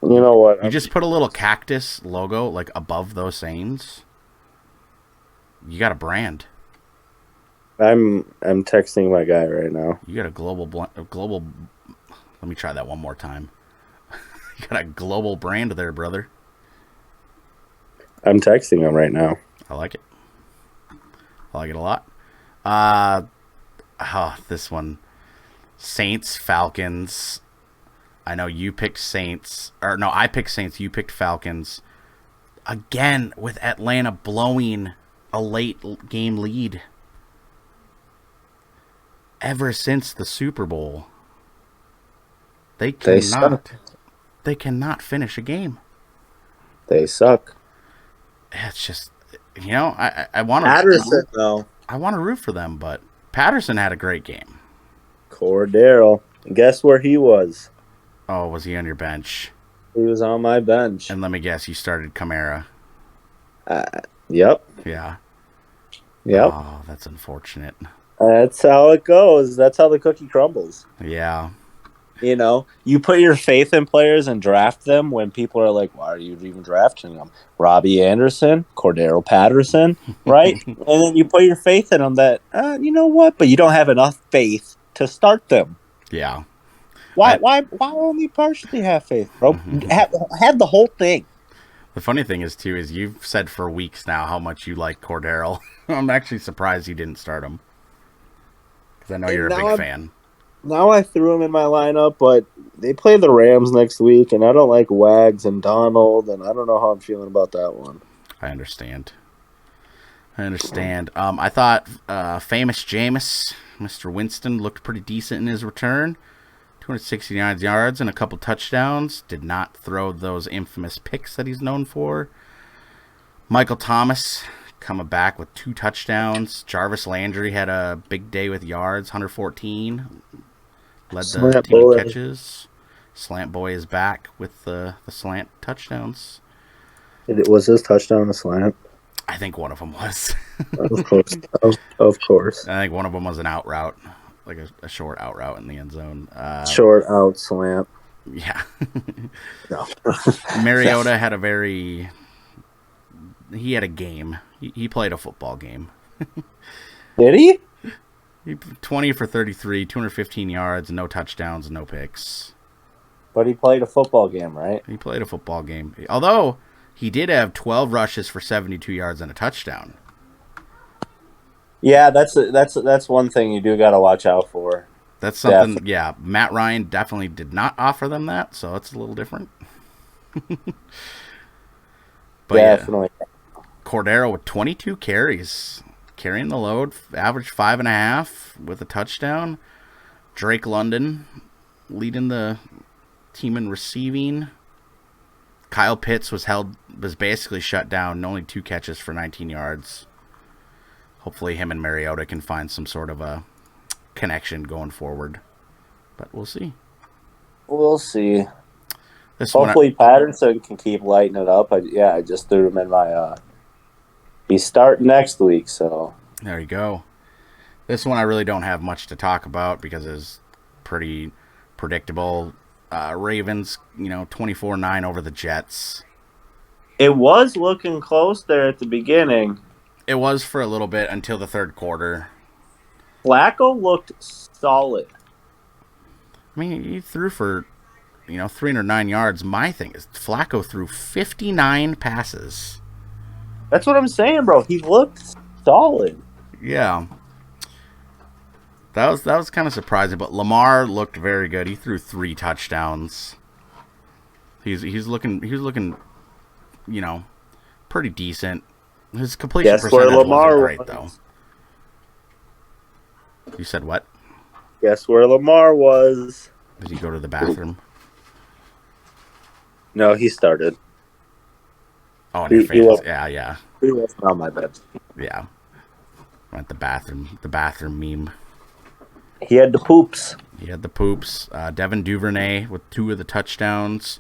Speaker 4: You know what?
Speaker 3: You just put a little cactus logo like above those sayings. You got a brand.
Speaker 4: I'm texting my guy right now.
Speaker 3: You got a global. Let me try that one more time. You got a global brand there, brother.
Speaker 4: I'm texting him right now.
Speaker 3: I like it. I like it a lot. This one. Saints, Falcons. I know you picked Saints. Or no, I picked Saints. You picked Falcons. Again, with Atlanta blowing a late game lead. Ever since the Super Bowl. They cannot finish a game.
Speaker 4: They suck.
Speaker 3: It's just, I want to.
Speaker 4: Patterson, though.
Speaker 3: I want to root for them, but Patterson had a great game.
Speaker 4: Cordero. Guess where he was?
Speaker 3: Oh, was he on your bench?
Speaker 4: He was on my bench.
Speaker 3: And let me guess, you started Kamara.
Speaker 4: Yep.
Speaker 3: Yeah.
Speaker 4: Yep.
Speaker 3: Oh, that's unfortunate.
Speaker 4: That's how it goes. That's how the cookie crumbles.
Speaker 3: Yeah.
Speaker 4: You know, you put your faith in players and draft them when people are like, why are you even drafting them? Robbie Anderson, Cordero Patterson, right? And then you put your faith in them that, you know what? But you don't have enough faith to start them.
Speaker 3: Yeah.
Speaker 4: Why only partially have faith, bro? Have the whole thing.
Speaker 3: The funny thing is, too, is you've said for weeks now how much you like Cordero. I'm actually surprised you didn't start him. Because I know you're a big fan.
Speaker 4: Now I threw him in my lineup, but they play the Rams next week, and I don't like Wags and Donald, and I don't know how I'm feeling about that one.
Speaker 3: I understand. I thought famous Jameis, Mr. Winston, looked pretty decent in his return. 269 yards and a couple touchdowns. Did not throw those infamous picks that he's known for. Michael Thomas coming back with 2 touchdowns. Jarvis Landry had a big day with yards, 114. Led the team in catches. Slant Boy is back with the slant touchdowns.
Speaker 4: Was his touchdown a slant?
Speaker 3: I think one of them was.
Speaker 4: Of course. Of course.
Speaker 3: I think one of them was an out route, like a short out route in the end zone.
Speaker 4: Short out slant.
Speaker 3: Yeah.
Speaker 4: No.
Speaker 3: Mariota had he had a game. He played a football game.
Speaker 4: Did he?
Speaker 3: 20 for 33, 215 yards, no touchdowns, no picks.
Speaker 4: But he played a football game, right?
Speaker 3: He played a football game. Although, he did have 12 rushes for 72 yards and a touchdown.
Speaker 4: Yeah, that's one thing you do got to watch out for.
Speaker 3: That's something, definitely. Yeah. Matt Ryan definitely did not offer them that, so it's a little different. But
Speaker 4: definitely.
Speaker 3: Yeah, Cordero with 22 carries, carrying the load, average 5.5 with a touchdown. Drake London leading the team in receiving. Kyle Pitts was basically shut down, only 2 catches for 19 yards. Hopefully him and Mariota can find some sort of a connection going forward. But we'll see.
Speaker 4: We'll see. Hopefully Patterson can keep lighting it up. I just threw him in my he's starting next week, so
Speaker 3: there you go. This one I really don't have much to talk about because it's pretty predictable. Ravens, 24-9 over the Jets.
Speaker 4: It was looking close there at the beginning.
Speaker 3: It was for a little bit until the third quarter.
Speaker 4: Flacco looked solid.
Speaker 3: I mean, he threw for 309 yards. My thing is Flacco threw 59 passes.
Speaker 4: That's what I'm saying, bro. He looked solid.
Speaker 3: Yeah. That was kind of surprising, but Lamar looked very good. He threw 3 touchdowns. He's looking pretty decent. His completion percentage wasn't great though. You said what?
Speaker 4: Guess where Lamar was.
Speaker 3: Did he go to the bathroom?
Speaker 4: No, he started.
Speaker 3: Oh, in your face. Yeah.
Speaker 4: He wasn't on my bed.
Speaker 3: Yeah. At the bathroom meme.
Speaker 4: He had the poops.
Speaker 3: Devin Duvernay with 2 of the touchdowns.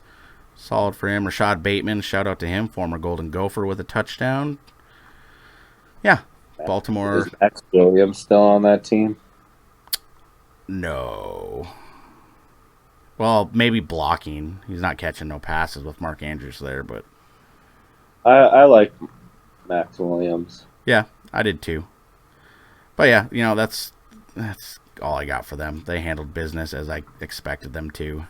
Speaker 3: Solid for him. Rashad Bateman, shout out to him, former Golden Gopher with a touchdown. Yeah. Baltimore.
Speaker 4: Is Max Williams still on that team?
Speaker 3: No. Well, maybe blocking. He's not catching no passes with Mark Andrews there, but
Speaker 4: I like Max Williams.
Speaker 3: Yeah, I did too. But yeah, that's all I got for them. They handled business as I expected them to.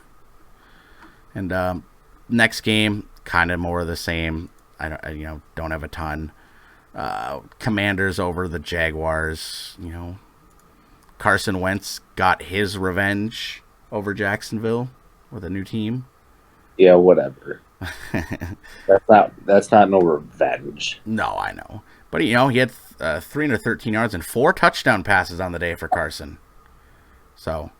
Speaker 3: And next game, kind of more of the same. I don't have a ton. Commanders over the Jaguars. Carson Wentz got his revenge over Jacksonville with a new team.
Speaker 4: Yeah, whatever. That's not no revenge.
Speaker 3: No, I know. But he had 313 yards and 4 touchdown passes on the day for Carson. So,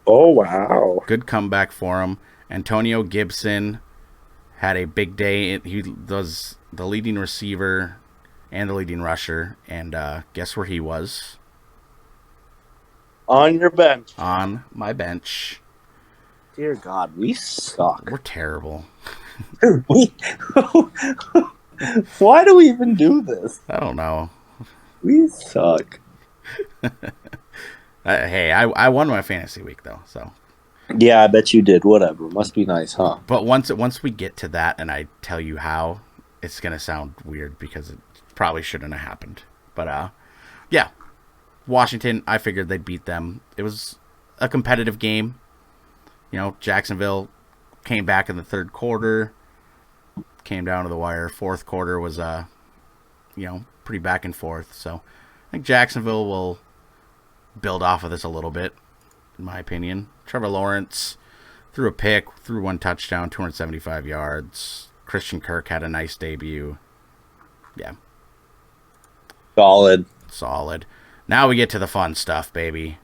Speaker 4: oh wow,
Speaker 3: good comeback for him. Antonio Gibson had a big day. He was the leading receiver and the leading rusher. And guess where he was?
Speaker 4: On your bench.
Speaker 3: On my bench.
Speaker 4: Dear God, we suck.
Speaker 3: We're terrible.
Speaker 4: Why do we even do this?
Speaker 3: I don't know.
Speaker 4: We suck.
Speaker 3: Hey, I won my fantasy week though, so.
Speaker 4: Yeah, I bet you did. Whatever. Must be nice, huh?
Speaker 3: But once we get to that and I tell you how, it's gonna sound weird because it probably shouldn't have happened. But yeah, Washington. I figured they'd beat them. It was a competitive game. You know, Jacksonville came back in the third quarter, came down to the wire. Fourth quarter was pretty back and forth. So I think Jacksonville will build off of this a little bit, in my opinion. Trevor Lawrence threw a pick, threw one touchdown, 275 yards. Christian Kirk had a nice debut. Yeah. Solid. Now we get to the fun stuff, baby.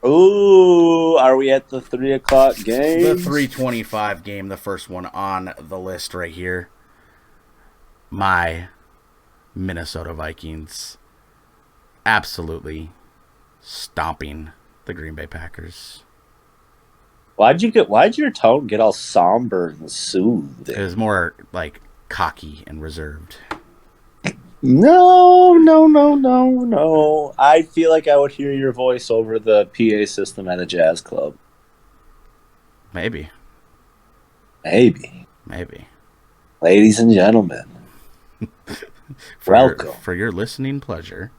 Speaker 4: Ooh, are we at the 3 o'clock game?
Speaker 3: The 3:25 game, the first one on the list right here. My Minnesota Vikings absolutely stomping the Green Bay Packers.
Speaker 4: Why'd your tone get all somber and soothed?
Speaker 3: It was more like cocky and reserved.
Speaker 4: No. I feel like I would hear your voice over the PA system at a jazz club.
Speaker 3: Maybe.
Speaker 4: Ladies and gentlemen, welcome.
Speaker 3: For your listening pleasure.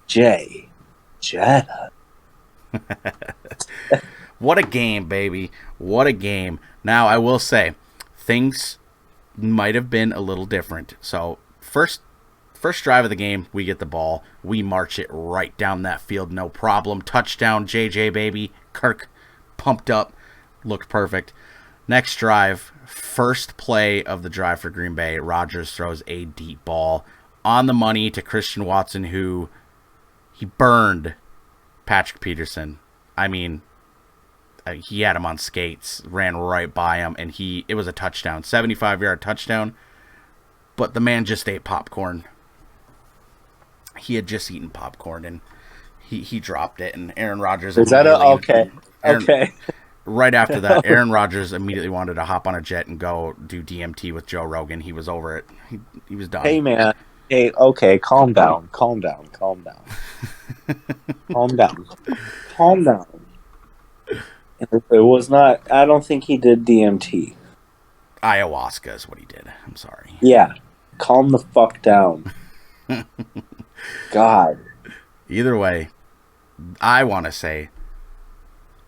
Speaker 4: Jay Jetta.
Speaker 3: What a game, baby. What a game. Now, I will say, things might have been a little different. So, first drive of the game, we get the ball. We march it right down that field, no problem. Touchdown, JJ, baby. Kirk pumped up. Looked perfect. Next drive, first play of the drive for Green Bay. Rodgers throws a deep ball on the money to Christian Watson, who he burned Patrick Peterson. I mean, he had him on skates, ran right by him, and it was a touchdown, 75-yard touchdown. But the man just ate popcorn. He had just eaten popcorn, and he dropped it. And Aaron Rodgers.
Speaker 4: Is that okay? Okay.
Speaker 3: Right after that, Aaron Rodgers immediately wanted to hop on a jet and go do DMT with Joe Rogan. He was over it. He was done.
Speaker 4: Hey, man. Hey, okay, calm down. Calm down. It was not, I don't think he did DMT.
Speaker 3: Ayahuasca is what he did. I'm sorry.
Speaker 4: Yeah. Calm the fuck down. God.
Speaker 3: Either way, I want to say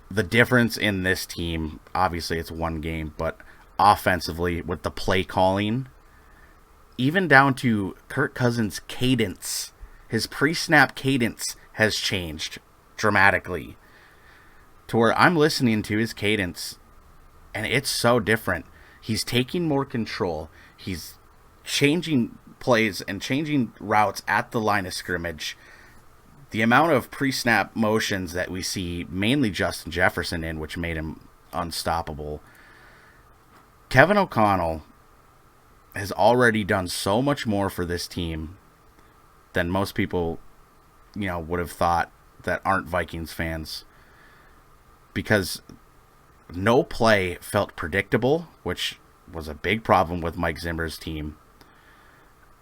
Speaker 3: the difference in this team, obviously it's one game, but offensively with the play calling, even down to Kirk Cousins' cadence, his pre-snap cadence has changed dramatically to where I'm listening to his cadence and it's so different. He's taking more control. He's changing plays and changing routes at the line of scrimmage. The amount of pre-snap motions that we see mainly Justin Jefferson in, which made him unstoppable. Kevin O'Connell has already done so much more for this team than most people, would have thought that aren't Vikings fans. Because no play felt predictable, which was a big problem with Mike Zimmer's team.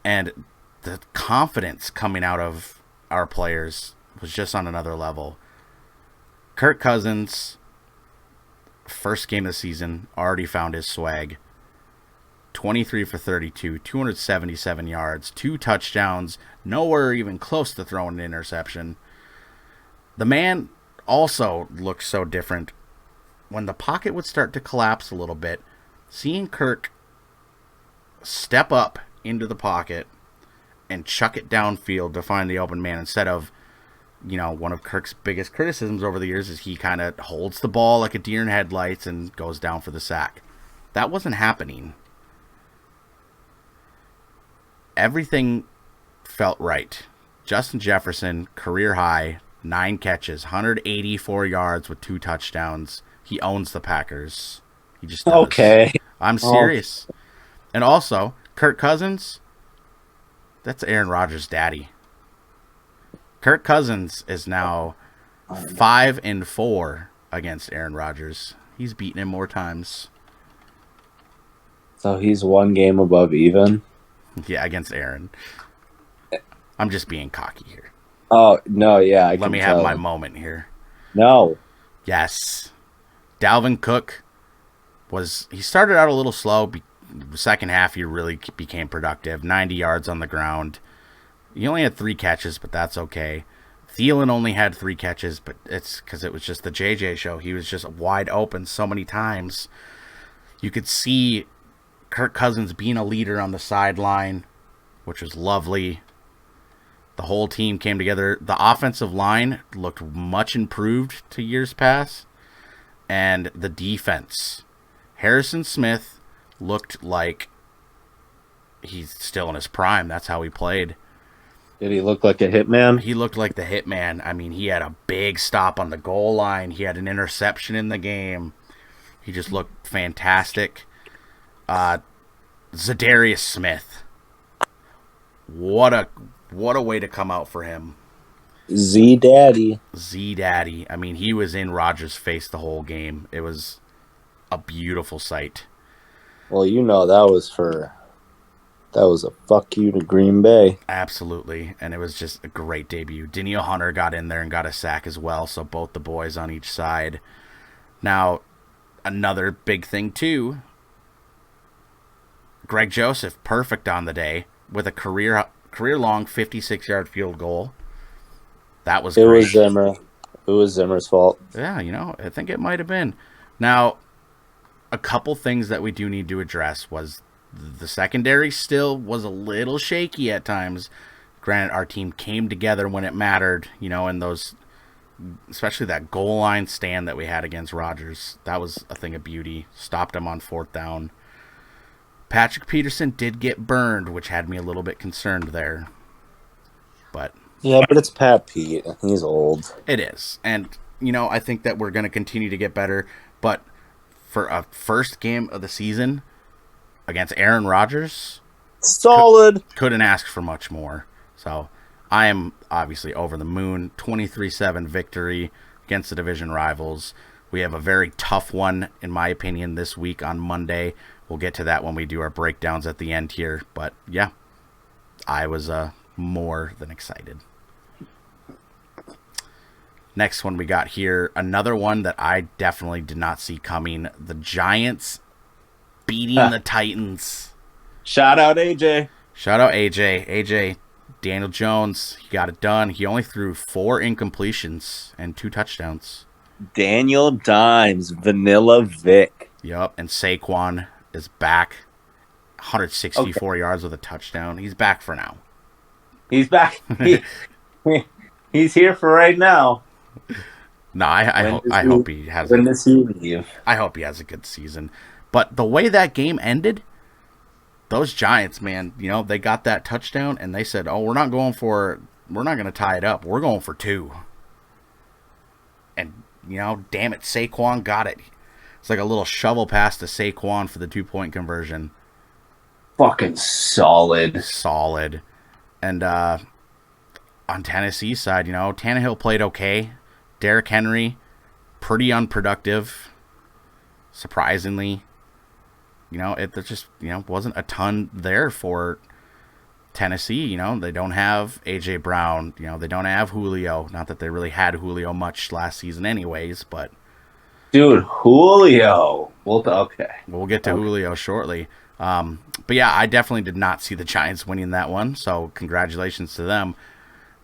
Speaker 3: And the confidence coming out of our players was just on another level. Kirk Cousins, first game of the season, already found his swag. 23 for 32, 277 yards, 2 touchdowns, nowhere even close to throwing an interception. The man also looked so different. When the pocket would start to collapse a little bit, seeing Kirk step up into the pocket and chuck it downfield to find the open man instead of, one of Kirk's biggest criticisms over the years is he kind of holds the ball like a deer in headlights and goes down for the sack. That wasn't happening. Everything felt right. Justin Jefferson, career high, 9 catches, 184 yards with 2 touchdowns. He owns the Packers. He just does.
Speaker 4: Okay.
Speaker 3: I'm serious. And also, Kirk Cousins, that's Aaron Rodgers' daddy. Kirk Cousins is now 5-4 against Aaron Rodgers. He's beaten him more times.
Speaker 4: So he's one game above even?
Speaker 3: Yeah, against Aaron. I'm just being cocky here.
Speaker 4: Oh, no, yeah.
Speaker 3: Let me have my moment here.
Speaker 4: No.
Speaker 3: Yes. Dalvin Cook he started out a little slow. The second half, he really became productive. 90 yards on the ground. He only had 3 catches, but that's okay. Thielen only had 3 catches, but it's because it was just the JJ show. He was just wide open so many times. You could see Kirk Cousins being a leader on the sideline, which was lovely. The whole team came together. The offensive line looked much improved to years past. And the defense. Harrison Smith looked like he's still in his prime. That's how he played.
Speaker 4: Did he look like a hitman?
Speaker 3: He looked like the hitman. I mean, he had a big stop on the goal line. He had an interception in the game. He just looked fantastic. Zadarius Smith. What a way to come out for him.
Speaker 4: Z-Daddy.
Speaker 3: Z-Daddy. I mean, he was in Rodgers' face the whole game. It was a beautiful sight.
Speaker 4: Well, that was a fuck you to Green Bay.
Speaker 3: Absolutely. And it was just a great debut. Danielle Hunter got in there and got a sack as well, so both the boys on each side. Now, another big thing, too. Greg Joseph, perfect on the day, with a career-long 56-yard field goal. That was great.
Speaker 4: It was Zimmer. It was Zimmer's fault.
Speaker 3: Yeah, I think it might have been. Now, a couple things that we do need to address was the secondary still was a little shaky at times. Granted, our team came together when it mattered, in those, especially that goal line stand that we had against Rodgers. That was a thing of beauty. Stopped him on 4th down. Patrick Peterson did get burned, which had me a little bit concerned there. But
Speaker 4: it's Pat Pete. He's old.
Speaker 3: It is. And, I think that we're going to continue to get better. But for a first game of the season against Aaron Rodgers,
Speaker 4: solid.
Speaker 3: Couldn't ask for much more. So I am obviously over the moon. 23-7 victory against the division rivals. We have a very tough one, in my opinion, this week on Monday. We'll get to that when we do our breakdowns at the end here. But, yeah, I was more than excited. Next one we got here, another one that I definitely did not see coming. The Giants beating the Titans.
Speaker 4: Shout out AJ.
Speaker 3: AJ, Daniel Jones, he got it done. He only threw 4 incompletions and 2 touchdowns.
Speaker 4: Daniel Dimes, Vanilla Vic.
Speaker 3: Yep, and Saquon is back. 164 yards with a touchdown. He's back for now.
Speaker 4: He's back. He's here for right now.
Speaker 3: No, I hope he has.
Speaker 4: When does he leave?
Speaker 3: I hope he has a good season. But the way that game ended, those Giants, man, they got that touchdown and they said, "Oh, we're not going to tie it up. We're going for 2." And damn it, Saquon got it. It's like a little shovel pass to Saquon for the 2-point conversion.
Speaker 4: Fucking solid.
Speaker 3: And on Tennessee's side, Tannehill played okay. Derrick Henry, pretty unproductive, surprisingly. It just, wasn't a ton there for Tennessee. They don't have A.J. Brown. They don't have Julio. Not that they really had Julio much last season anyways, but...
Speaker 4: Dude, Julio. We'll get
Speaker 3: to Julio shortly. But yeah, I definitely did not see the Giants winning that one, so congratulations to them.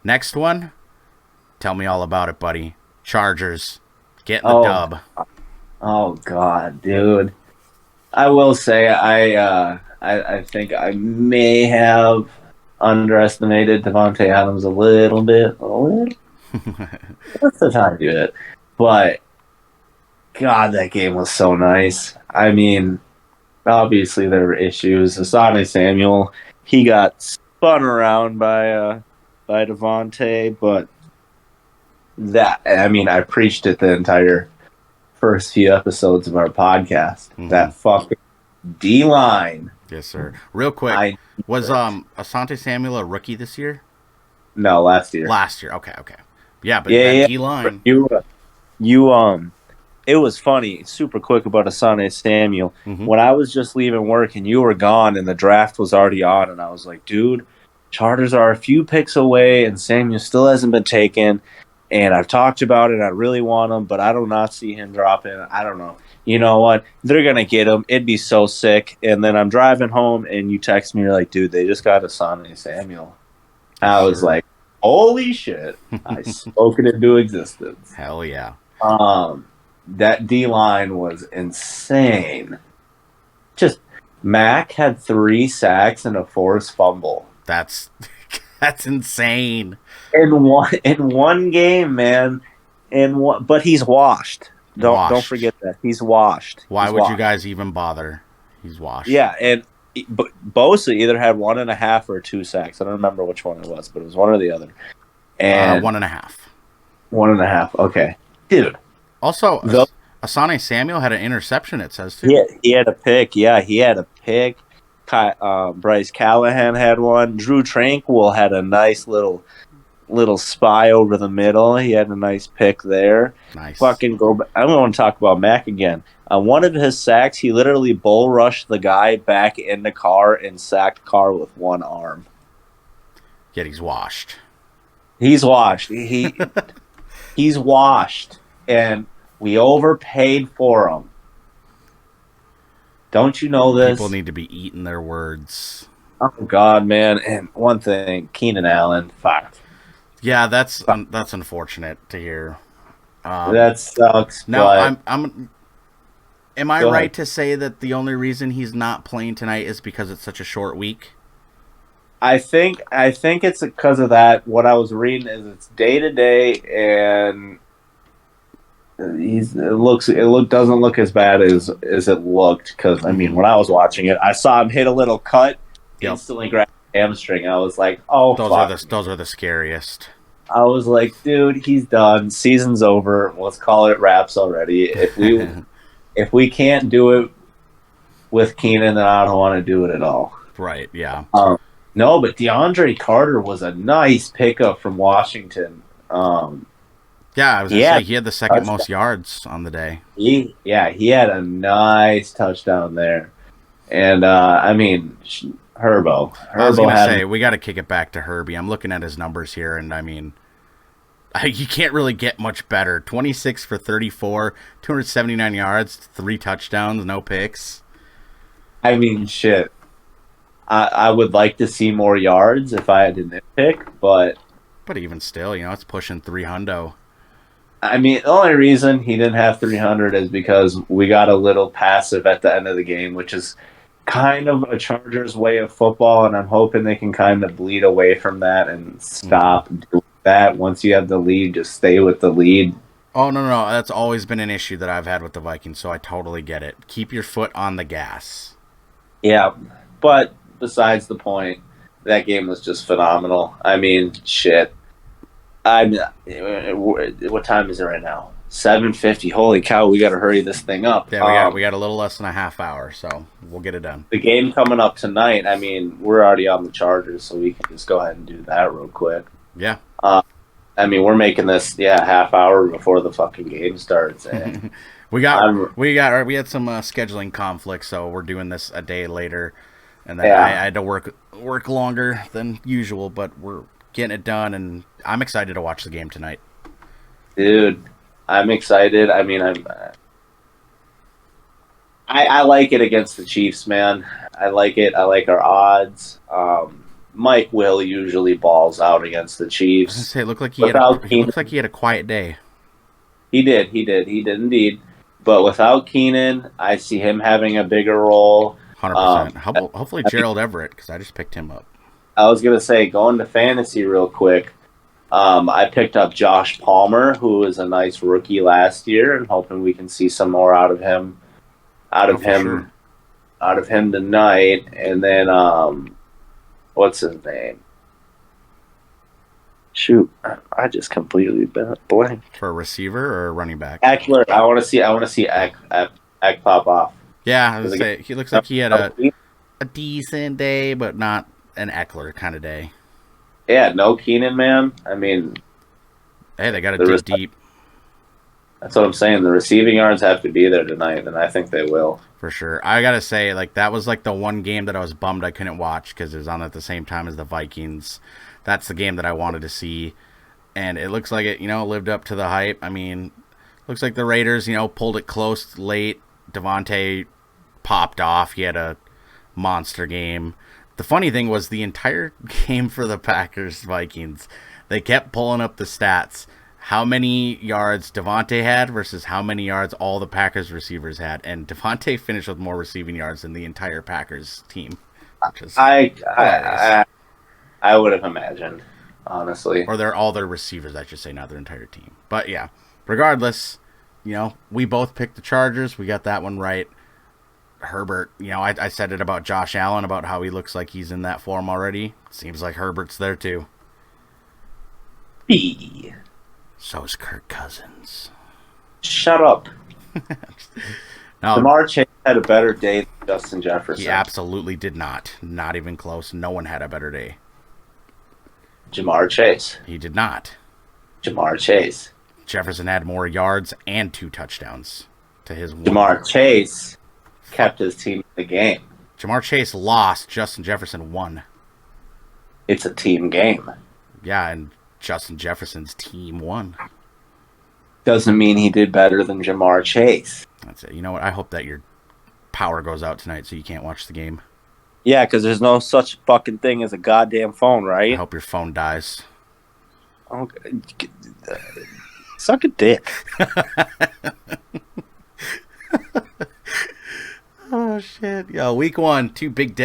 Speaker 3: Next one, tell me all about it, buddy. Chargers, getting the dub.
Speaker 4: Oh, God, dude. I will say I think I may have underestimated Devonte Adams a little bit. What's the time to do it? But, God, that game was so nice. I mean, obviously there were issues. Asante Samuel, he got spun around by Devonte, but I preached it the entire first few episodes of our podcast. Mm-hmm. That fucking D-line.
Speaker 3: Yes, sir. Real quick, was Asante Samuel a rookie this year?
Speaker 4: No, last year.
Speaker 3: Okay. Yeah, but that D-line.
Speaker 4: It was funny, super quick about Asante Samuel. Mm-hmm. When I was just leaving work and you were gone and the draft was already on, and I was like, dude, Chargers are a few picks away, and Samuel still hasn't been taken. And I've talked about it. I really want him, but I do not see him dropping. I don't know. You know what? They're going to get him. It'd be so sick. And then I'm driving home, and you text me. You're like, dude, they just got Asante Samuel. I was like, holy shit. I spoke it into existence.
Speaker 3: Hell yeah.
Speaker 4: That D-line was insane. Just Mac had 3 sacks and a forced fumble.
Speaker 3: That's insane.
Speaker 4: In one game, man. But he's washed. Don't forget that. He's washed.
Speaker 3: Why would you guys even bother? He's washed.
Speaker 4: Yeah, and Bosa either had 1.5 or 2 sacks. I don't remember which one it was, but it was one or the other. And
Speaker 3: 1.5.
Speaker 4: 1.5. Okay. Dude.
Speaker 3: Also, Asante Samuel had an interception, it says, too.
Speaker 4: Yeah, he had a pick. Yeah, he had a pick. Bryce Callahan had one. Drew Tranquil had a nice little spy over the middle. He had a nice pick there.
Speaker 3: Nice.
Speaker 4: Fucking go back. I don't want to talk about Mac again. On one of his sacks, he literally bull rushed the guy back in the car and sacked Carr with one arm.
Speaker 3: Yet he's washed.
Speaker 4: He's washed. He's washed. And we overpaid for him. Don't you know this?
Speaker 3: People need to be eating their words.
Speaker 4: Oh, God, man. And one thing, Keenan Allen, fuck.
Speaker 3: Yeah, that's unfortunate to hear.
Speaker 4: That sucks.
Speaker 3: No,
Speaker 4: but
Speaker 3: am I
Speaker 4: Go
Speaker 3: right
Speaker 4: ahead.
Speaker 3: to say that the only reason he's not playing tonight is because it's such a short week?
Speaker 4: I think it's because of that. What I was reading is it's day to day, and it doesn't look as bad as it looked. Because I mean, when I was watching it, I saw him hit a little cut, instantly grab the hamstring. I was like, oh,
Speaker 3: those are the scariest.
Speaker 4: I was like, dude, he's done. Season's over. Let's call it wraps already. If we can't do it with Keenan, then I don't want to do it at all.
Speaker 3: Right? Yeah.
Speaker 4: No, but DeAndre Carter was a nice pickup from Washington.
Speaker 3: Yeah, I was going to say, he had the second most yards on the day.
Speaker 4: He had a nice touchdown there. And, I mean, Herbo.
Speaker 3: I was going to say, we got to kick it back to Herbie. I'm looking at his numbers here, and, I mean, you can't really get much better. 26 for 34, 279 yards, 3 touchdowns, no picks.
Speaker 4: I mean, shit. I would like to see more yards if I had to nitpick, but
Speaker 3: even still, it's pushing 300.
Speaker 4: I mean, the only reason he didn't have 300 is because we got a little passive at the end of the game, which is kind of a Chargers way of football, and I'm hoping they can kind of bleed away from that and stop doing that. Once you have the lead, just stay with the lead.
Speaker 3: Oh, no. That's always been an issue that I've had with the Vikings, so I totally get it. Keep your foot on the gas.
Speaker 4: Yeah, but besides the point, that game was just phenomenal. I mean, shit. What time is it right now? 7:50. Holy cow, we got to hurry this thing up.
Speaker 3: Yeah, we got a little less than a half hour, so we'll get it done.
Speaker 4: The game coming up tonight, I mean, we're already on the Chargers, so we can just go ahead and do that real quick.
Speaker 3: Yeah.
Speaker 4: I mean, we're making this, half hour before the fucking game starts.
Speaker 3: We had some scheduling conflicts, so we're doing this a day later, and then I had to work longer than usual, but we're getting it done, and I'm excited to watch the game tonight. Dude,
Speaker 4: I'm excited. I mean, I like it against the Chiefs, man. I like it. I like our odds. Mike Will usually balls out against the Chiefs.
Speaker 3: I was gonna say, it looks like he had a quiet day.
Speaker 4: He did indeed. But without Keenan, I see him having a bigger role.
Speaker 3: 100%. Hopefully Gerald Everett, because I just picked him up.
Speaker 4: I was gonna say, going to fantasy real quick. I picked up Josh Palmer, who was a nice rookie last year, and hoping we can see some more out of him. Out of him tonight. And then what's his name? Shoot, I just completely blank.
Speaker 3: For a receiver or a running back?
Speaker 4: Eckler. I want to see Eck pop off.
Speaker 3: Yeah, I was gonna say, he looks like he had a decent day, but not an Eckler kind of day.
Speaker 4: Yeah, no Keenan, man. I mean,
Speaker 3: hey, they got to dig deep.
Speaker 4: That's what I'm saying. The receiving yards have to be there tonight, and I think they will.
Speaker 3: For sure. I got to say, like, that was like the one game that I was bummed I couldn't watch because it was on at the same time as the Vikings. That's the game that I wanted to see. And it looks like it, lived up to the hype. I mean, looks like the Raiders, pulled it close late. Devonte popped off. He had a monster game. The funny thing was the entire game for the Packers-Vikings, they kept pulling up the stats. How many yards Devonte had versus how many yards all the Packers receivers had. And Devonte finished with more receiving yards than the entire Packers team.
Speaker 4: I would have imagined, honestly.
Speaker 3: Or they're all their receivers, I should say, not their entire team. But yeah, regardless, we both picked the Chargers. We got that one right. Herbert, I said it about Josh Allen, about how he looks like he's in that form already. Seems like Herbert's there too. So is Kirk Cousins.
Speaker 4: Shut up.
Speaker 3: No,
Speaker 4: Jamar Chase had a better day than Justin Jefferson.
Speaker 3: He absolutely did not. Not even close. No one had a better day.
Speaker 4: Jamar Chase.
Speaker 3: He did not.
Speaker 4: Jamar Chase.
Speaker 3: Jefferson had more yards and 2 touchdowns to his one.
Speaker 4: Jamar Chase kept his team in the game.
Speaker 3: Jamar Chase lost. Justin Jefferson won.
Speaker 4: It's a team game.
Speaker 3: Yeah, and Justin Jefferson's team won.
Speaker 4: Doesn't mean he did better than Jamar Chase.
Speaker 3: That's it. You know what? I hope that your power goes out tonight so you can't watch the game.
Speaker 4: Yeah, because there's no such fucking thing as a goddamn phone,
Speaker 3: I
Speaker 4: right?
Speaker 3: hope your phone dies.
Speaker 4: Okay. Suck a dick.
Speaker 3: Oh, shit. Yo, week 1, two big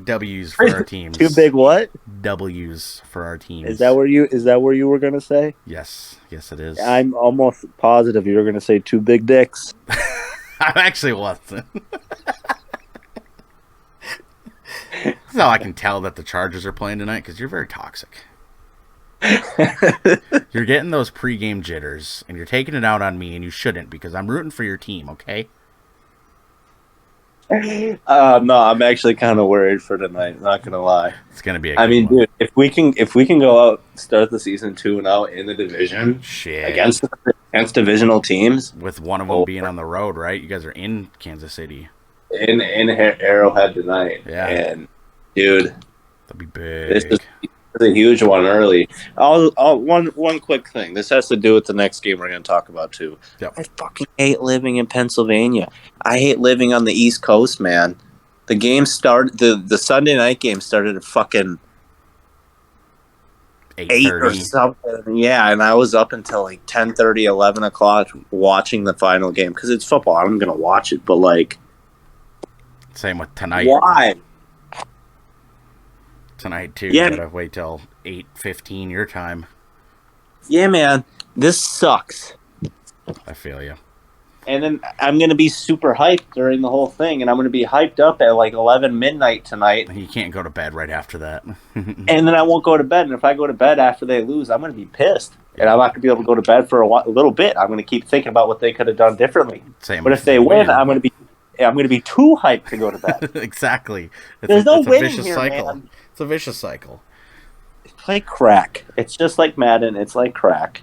Speaker 3: W's for our teams.
Speaker 4: Too big what?
Speaker 3: W's for our teams.
Speaker 4: Is that where you were gonna say?
Speaker 3: Yes, it is.
Speaker 4: I'm almost positive you were gonna say 2 big dicks.
Speaker 3: I actually wasn't. That's how I can tell that the Chargers are playing tonight, because you're very toxic. You're getting those pregame jitters, and you're taking it out on me, and you shouldn't, because I'm rooting for your team, okay?
Speaker 4: No, I'm actually kind of worried for tonight. Not gonna lie.
Speaker 3: It's gonna be.
Speaker 4: Dude, if we can go out, start the season 2-0 in the division,
Speaker 3: shit,
Speaker 4: against divisional teams,
Speaker 3: with one of them being on the road, right? You guys are in Kansas City,
Speaker 4: in Arrowhead tonight.
Speaker 3: Yeah,
Speaker 4: and dude,
Speaker 3: that'd be big.
Speaker 4: This is a huge one early. One quick thing. This has to do with the next game we're going to talk about too.
Speaker 3: Yep.
Speaker 4: I fucking hate living in Pennsylvania. I hate living on the East Coast, man. The game started. The Sunday night game started at fucking 8 or something. Yeah, and I was up until like 10:30, 11 o'clock watching the final game because it's football. I'm going to watch it, but like,
Speaker 3: same with tonight.
Speaker 4: Why?
Speaker 3: Tonight too.
Speaker 4: Yeah.
Speaker 3: You gotta wait till 8:15 your time.
Speaker 4: Yeah, man, this sucks.
Speaker 3: I feel you.
Speaker 4: And then I'm gonna be super hyped during the whole thing, and I'm gonna be hyped up at like 11 midnight tonight.
Speaker 3: You can't go to bed right after that.
Speaker 4: And then I won't go to bed. And if I go to bed after they lose, I'm gonna be pissed, and I'm not gonna be able to go to bed for a little bit. I'm gonna keep thinking about what they could have done differently.
Speaker 3: Same
Speaker 4: but if they win, I'm gonna be too hyped to go to bed.
Speaker 3: Exactly.
Speaker 4: There's no winning
Speaker 3: vicious
Speaker 4: here,
Speaker 3: cycle.
Speaker 4: man.
Speaker 3: It's a vicious cycle.
Speaker 4: It's like crack. It's just like Madden. It's like crack.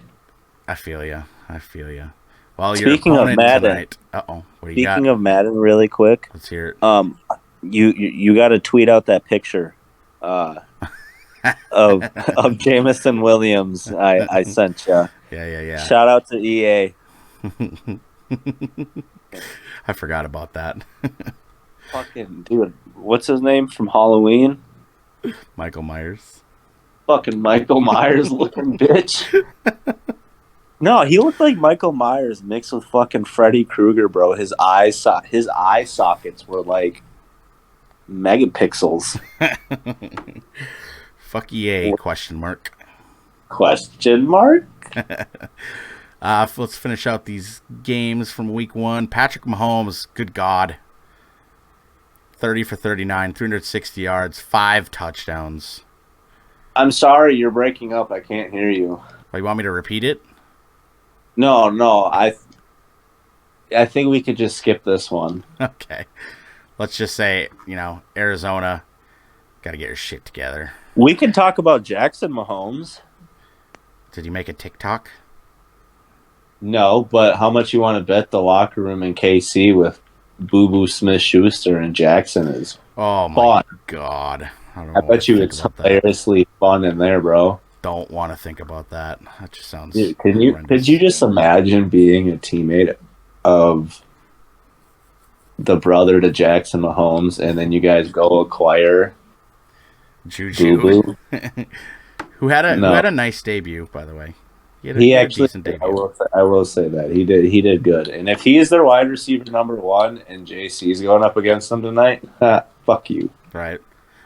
Speaker 3: I feel you. Well,
Speaker 4: Speaking
Speaker 3: your
Speaker 4: of Madden,
Speaker 3: tonight. Uh-oh. What do you got?
Speaker 4: Speaking of Madden, really quick.
Speaker 3: Let's hear it.
Speaker 4: You got to tweet out that picture of Jamison Williams. I sent you.
Speaker 3: Yeah.
Speaker 4: Shout out to EA.
Speaker 3: I forgot about that.
Speaker 4: Fucking dude, what's his name from Halloween?
Speaker 3: Michael Myers.
Speaker 4: Fucking Michael Myers looking bitch. No, he looked like Michael Myers mixed with fucking Freddy Krueger, bro. His eye sockets were like megapixels.
Speaker 3: Fuck EA? Question mark.
Speaker 4: Question mark.
Speaker 3: Let's finish out these games from week 1. Patrick Mahomes, good God. 30 for 39, 360 yards, 5 touchdowns.
Speaker 4: I'm sorry, you're breaking up. I can't hear you.
Speaker 3: Oh, you want me to repeat it?
Speaker 4: No. I think we could just skip this one.
Speaker 3: Okay. Let's just say, Arizona, got to get your shit together.
Speaker 4: We can talk about Jackson Mahomes.
Speaker 3: Did you make a TikTok?
Speaker 4: No, but how much you want to bet the locker room in KC with Boo Boo Smith-Schuster and Jackson is
Speaker 3: Oh my
Speaker 4: fun.
Speaker 3: God. I don't
Speaker 4: I
Speaker 3: want
Speaker 4: bet
Speaker 3: to
Speaker 4: you
Speaker 3: think
Speaker 4: it's
Speaker 3: about that.
Speaker 4: hilariously fun in there, bro.
Speaker 3: Don't want to think about that. That just sounds
Speaker 4: Dude,
Speaker 3: horrendous.
Speaker 4: could you just imagine being a teammate of the brother to Jackson Mahomes, and then you guys go acquire
Speaker 3: Juju,
Speaker 4: Boo Boo?
Speaker 3: who had
Speaker 4: No,
Speaker 3: a nice debut, by the way. He had
Speaker 4: he
Speaker 3: a
Speaker 4: actually.
Speaker 3: decent
Speaker 4: I
Speaker 3: debut.
Speaker 4: will say that he did good. And if he is their wide receiver number one, and JC's going up against him tonight, fuck you.
Speaker 3: Right.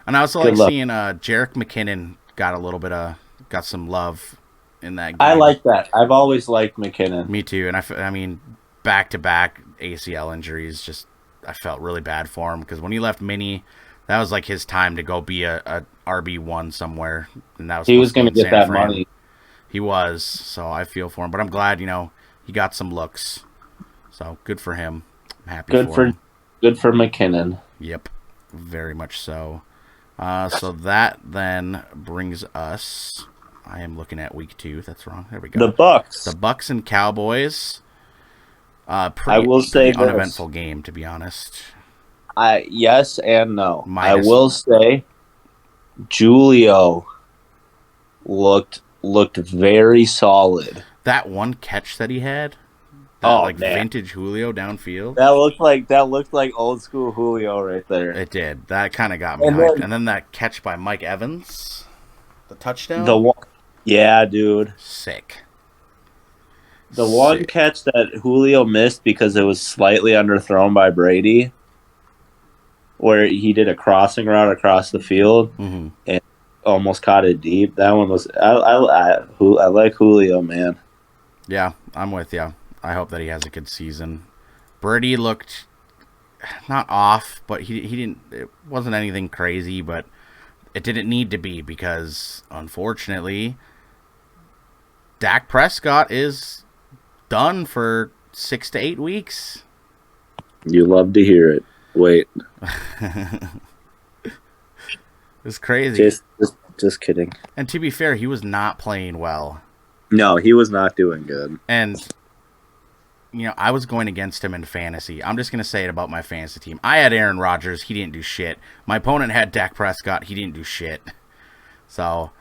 Speaker 3: And I also
Speaker 4: Good
Speaker 3: like
Speaker 4: luck.
Speaker 3: seeing Jerick McKinnon got some love in that game.
Speaker 4: I like that. I've always liked McKinnon.
Speaker 3: Me too. And I mean, back-to-back ACL injuries, just I felt really bad for him because when he left Mini, that was like his time to go be a RB1 somewhere. And that was
Speaker 4: He was
Speaker 3: going to
Speaker 4: get that money.
Speaker 3: He was. So I feel for him. But I'm glad, he got some looks. So good for him. I'm happy for him.
Speaker 4: Good for McKinnon.
Speaker 3: Yep. Very much so. So that then brings us. I am looking at week 2. That's wrong. There we go.
Speaker 4: The Bucks.
Speaker 3: The Bucks and Cowboys.
Speaker 4: I will say
Speaker 3: pretty uneventful game, to be honest.
Speaker 4: Yes and no.
Speaker 3: Minus.
Speaker 4: I will say Julio looked very solid.
Speaker 3: That one catch that he had, man. Vintage Julio downfield.
Speaker 4: That looked like old school Julio right there.
Speaker 3: It did. That kind of got me
Speaker 4: And
Speaker 3: hyped.
Speaker 4: then-
Speaker 3: And then that catch by Mike Evans, the touchdown.
Speaker 4: The one, yeah, dude.
Speaker 3: Sick.
Speaker 4: The one catch that Julio missed because it was slightly underthrown by Brady, where he did a crossing route across the field
Speaker 3: Mm-hmm.
Speaker 4: and almost caught it deep. That one was I like Julio, man.
Speaker 3: Yeah, I'm with you. I hope that he has a good season. Brady looked not off, but he didn't. It wasn't anything crazy, but it didn't need to be because unfortunately, Dak Prescott is done for 6 to 8 weeks.
Speaker 4: You love to hear it. Wait,
Speaker 3: It's crazy.
Speaker 4: just kidding.
Speaker 3: And to be fair, he was not playing well.
Speaker 4: No, he was not doing good.
Speaker 3: And, I was going against him in fantasy. I'm just going to say it about my fantasy team. I had Aaron Rodgers. He didn't do shit. My opponent had Dak Prescott. He didn't do shit. So,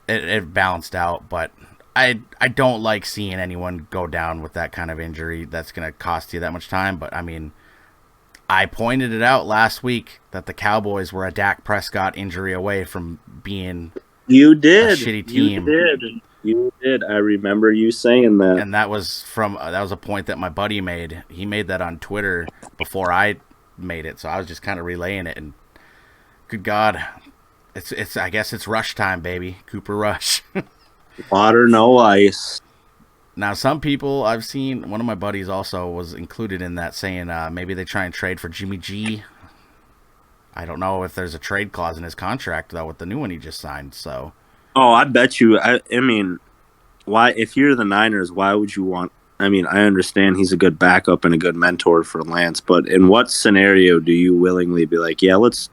Speaker 3: it balanced out. But I don't like seeing anyone go down with that kind of injury that's going to cost you that much time. But, I mean, I pointed it out last week that the Cowboys were a Dak Prescott injury away from being
Speaker 4: You did.
Speaker 3: a shitty team.
Speaker 4: You did. I remember you saying that.
Speaker 3: And that was a point that my buddy made. He made that on Twitter before I made it, so I was just kind of relaying it. And good God, it's I guess it's rush time, baby. Cooper Rush.
Speaker 4: Water, no ice.
Speaker 3: Now, some people I've seen, one of my buddies also was included in that, saying maybe they try and trade for Jimmy G. I don't know if there's a trade clause in his contract though with the new one he just signed. So.
Speaker 4: Oh, I bet you. I mean, why? If you're the Niners, why would you want? I mean, I understand he's a good backup and a good mentor for Lance, but in what scenario do you willingly be like, yeah, let's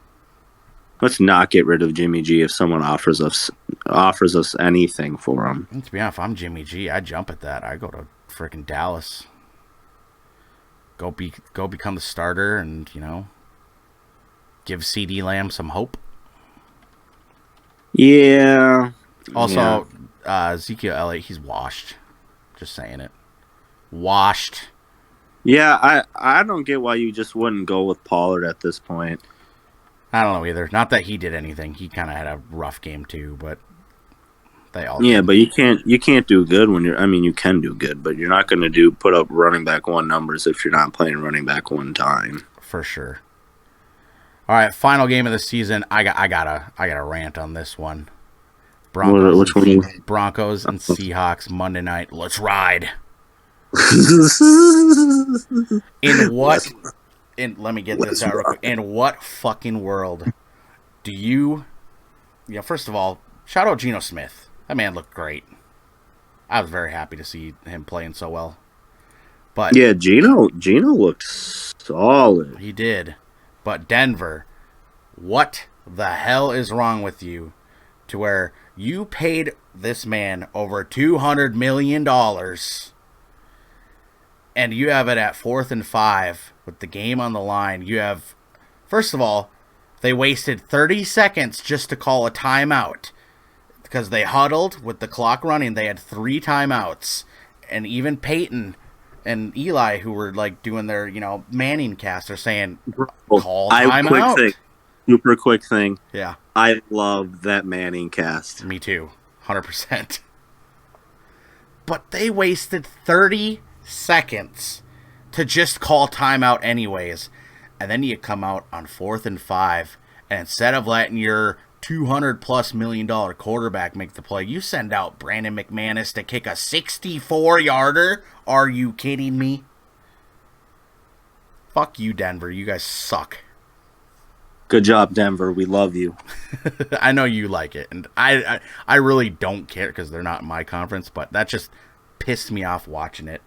Speaker 4: not get rid of Jimmy G if someone offers us anything for him?
Speaker 3: To be honest, if I'm Jimmy G, I'd jump at that. I go to freaking Dallas. Go become the starter, and give CD Lamb some hope.
Speaker 4: Yeah.
Speaker 3: Also, Ezekiel Elliott, he's washed. Just saying it. Washed.
Speaker 4: Yeah, I don't get why you just wouldn't go with Pollard at this point.
Speaker 3: I don't know either. Not that he did anything. He kind of had a rough game too, but they all
Speaker 4: Yeah,
Speaker 3: did.
Speaker 4: but you can't do good when you're. I mean, you can do good, but you're not going to put up running back one numbers if you're not playing running back one time.
Speaker 3: For sure. All right, final game of the season. I gotta rant on this one.
Speaker 4: Which one?
Speaker 3: Broncos and Seahawks Monday night. Let's ride. Let me get this out real quick. In what fucking world do you? First of all, shout out Geno Smith. That man looked great. I was very happy to see him playing so well. But
Speaker 4: yeah, Geno looked solid.
Speaker 3: He did. But Denver, what the hell is wrong with you to where you paid this man over $200 million and you have it at 4th and 5 with the game on the line. You have, first of all, they wasted 30 seconds just to call a timeout because they huddled with the clock running. They had 3 timeouts, and even Peyton and Eli, who were like doing their, Manning cast, are saying, call timeout.
Speaker 4: Super quick thing.
Speaker 3: Yeah.
Speaker 4: I love that Manning cast.
Speaker 3: Me too. 100%. But they wasted 30 seconds to just call timeout anyways. And then you come out on 4th and 5, and instead of letting your $200+ million quarterback make the play, you send out Brandon McManus to kick a 64-yarder. Are you kidding me? Fuck you, Denver. You guys suck.
Speaker 4: Good job, Denver. We love you.
Speaker 3: I know you like it, and I really don't care because they're not in my conference, but that just pissed me off watching it.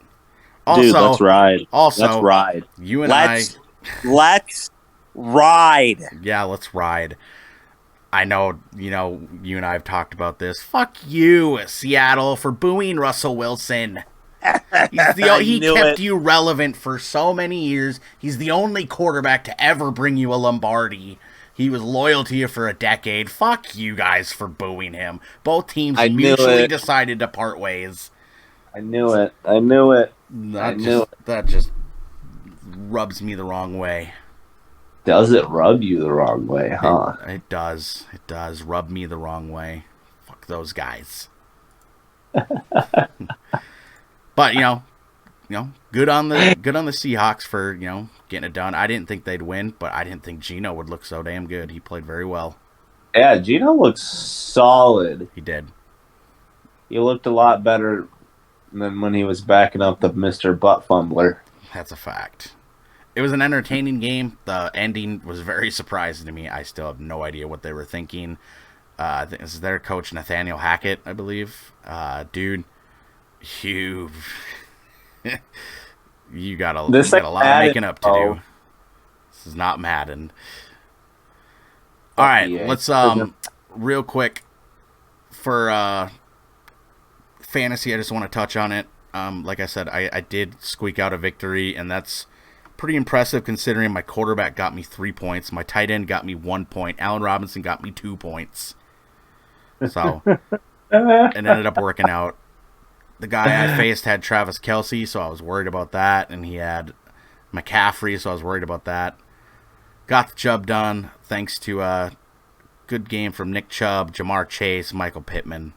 Speaker 3: Also,
Speaker 4: Dude, let's ride.
Speaker 3: Also,
Speaker 4: let's ride.
Speaker 3: You and
Speaker 4: let's ride.
Speaker 3: Yeah, let's ride. I know, you and I have talked about this. Fuck you, Seattle, for booing Russell Wilson. He kept you relevant for so many years. He's the only quarterback to ever bring you a Lombardi. He was loyal to you for a decade. Fuck you guys for booing him. Both teams mutually decided to part ways.
Speaker 4: I knew it.
Speaker 3: That just rubs me the wrong way.
Speaker 4: Does it rub you the wrong way, huh?
Speaker 3: It does. It does rub me the wrong way. Fuck those guys. But good on the Seahawks for getting it done. I didn't think they'd win, but I didn't think Geno would look so damn good. He played very well.
Speaker 4: Yeah, Geno looks solid.
Speaker 3: He did.
Speaker 4: He looked a lot better than when he was backing up the Mr. Butt Fumbler.
Speaker 3: That's a fact. It was an entertaining game. The ending was very surprising to me. I still have no idea what they were thinking. This is their coach, Nathaniel Hackett, I believe. Dude, you got a lot of making up to do. This is not Madden. All right, let's real quick for fantasy. I just want to touch on it. Like I said, I did squeak out a victory, and that's pretty impressive considering my quarterback got me 3 points, my tight end got me 1 point, Allen Robinson got me 2 points. So it ended up working out. The guy I faced had Travis Kelce, so I was worried about that, and he had McCaffrey, so I was worried about that. Got the job done thanks to a good game from Nick Chubb, Jamar Chase, Michael Pittman.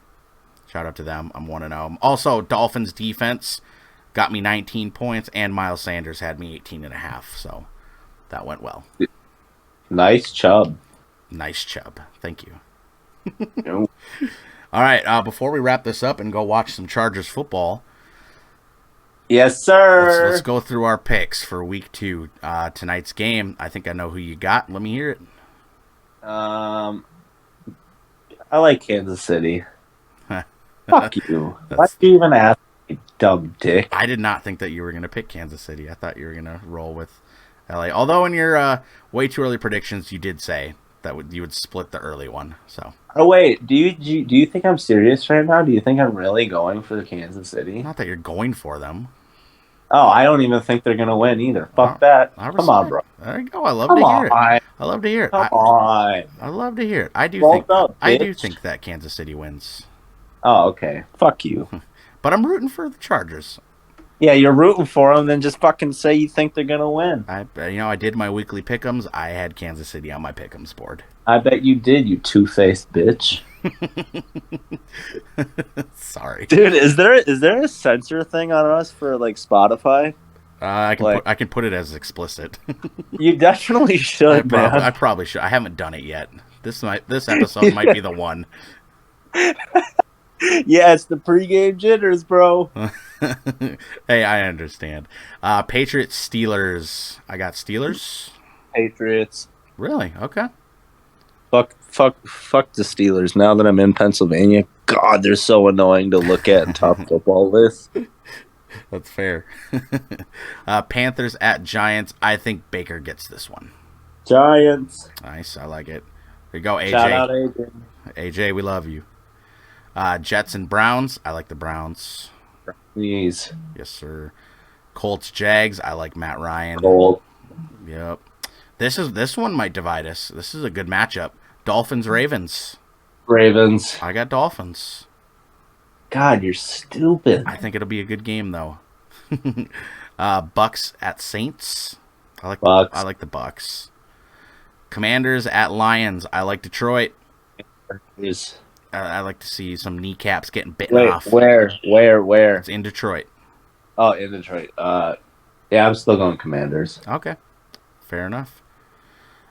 Speaker 3: Shout out to them. I'm 1-0. Also, Dolphins defense got me 19 points, and Miles Sanders had me 18.5, so that went well.
Speaker 4: Nice Chubb.
Speaker 3: Nice Chubb. Thank you. All right, before we wrap this up and go watch some Chargers football.
Speaker 4: Yes, sir.
Speaker 3: Let's go through our picks for week 2. Tonight's game, I think I know who you got. Let me hear it.
Speaker 4: I like Kansas City. Fuck you. Why do you even ask me, dumb dick?
Speaker 3: I did not think that you were going to pick Kansas City. I thought you were going to roll with LA. Although in your way too early predictions, you did say that you would split the early one. So.
Speaker 4: Oh wait, do you think I'm serious right now? Do you think I'm really going for Kansas City?
Speaker 3: Not that you're going for them.
Speaker 4: Oh, I don't even think they're gonna win either. Fuck that. Come on, bro.
Speaker 3: There you go. I love to hear it. I love to hear it.
Speaker 4: Come on.
Speaker 3: I love to hear it. I do think that Kansas City wins.
Speaker 4: Oh, okay. Fuck you.
Speaker 3: But I'm rooting for the Chargers.
Speaker 4: Yeah, you're rooting for them, then just fucking say you think they're gonna win.
Speaker 3: I did my weekly pick'ems. I had Kansas City on my pick'ems board.
Speaker 4: I bet you did, you two-faced bitch.
Speaker 3: Sorry,
Speaker 4: dude. Is there a censor thing on us for like Spotify?
Speaker 3: I can put it as explicit.
Speaker 4: You definitely should, man.
Speaker 3: I probably should. I haven't done it yet. This episode might be the one.
Speaker 4: Yeah, it's the pregame jitters, bro.
Speaker 3: Hey, I understand. Patriots, Steelers. I got Steelers.
Speaker 4: Patriots.
Speaker 3: Really? Okay.
Speaker 4: Fuck the Steelers. Now that I'm in Pennsylvania, God, they're so annoying to look at in top football lists.
Speaker 3: That's fair. Panthers at Giants. I think Baker gets this one.
Speaker 4: Giants.
Speaker 3: Nice. I like it. There you go, AJ.
Speaker 4: Shout out AJ.
Speaker 3: AJ, we love you. Jets and Browns. I like the Browns.
Speaker 4: Please.
Speaker 3: Yes, sir. Colts Jags. I like Matt Ryan.
Speaker 4: Colt.
Speaker 3: Yep. This one might divide us. This is a good matchup. Dolphins Ravens.
Speaker 4: Ravens.
Speaker 3: I got Dolphins.
Speaker 4: God, you're stupid.
Speaker 3: I think it'll be a good game though. Bucks at Saints.
Speaker 4: Bucks.
Speaker 3: I like the Bucks. Commanders at Lions. I like Detroit. I like to see some kneecaps getting bitten off.
Speaker 4: Where?
Speaker 3: It's in Detroit.
Speaker 4: Oh, in Detroit. Yeah, I'm still going Commanders.
Speaker 3: Okay. Fair enough.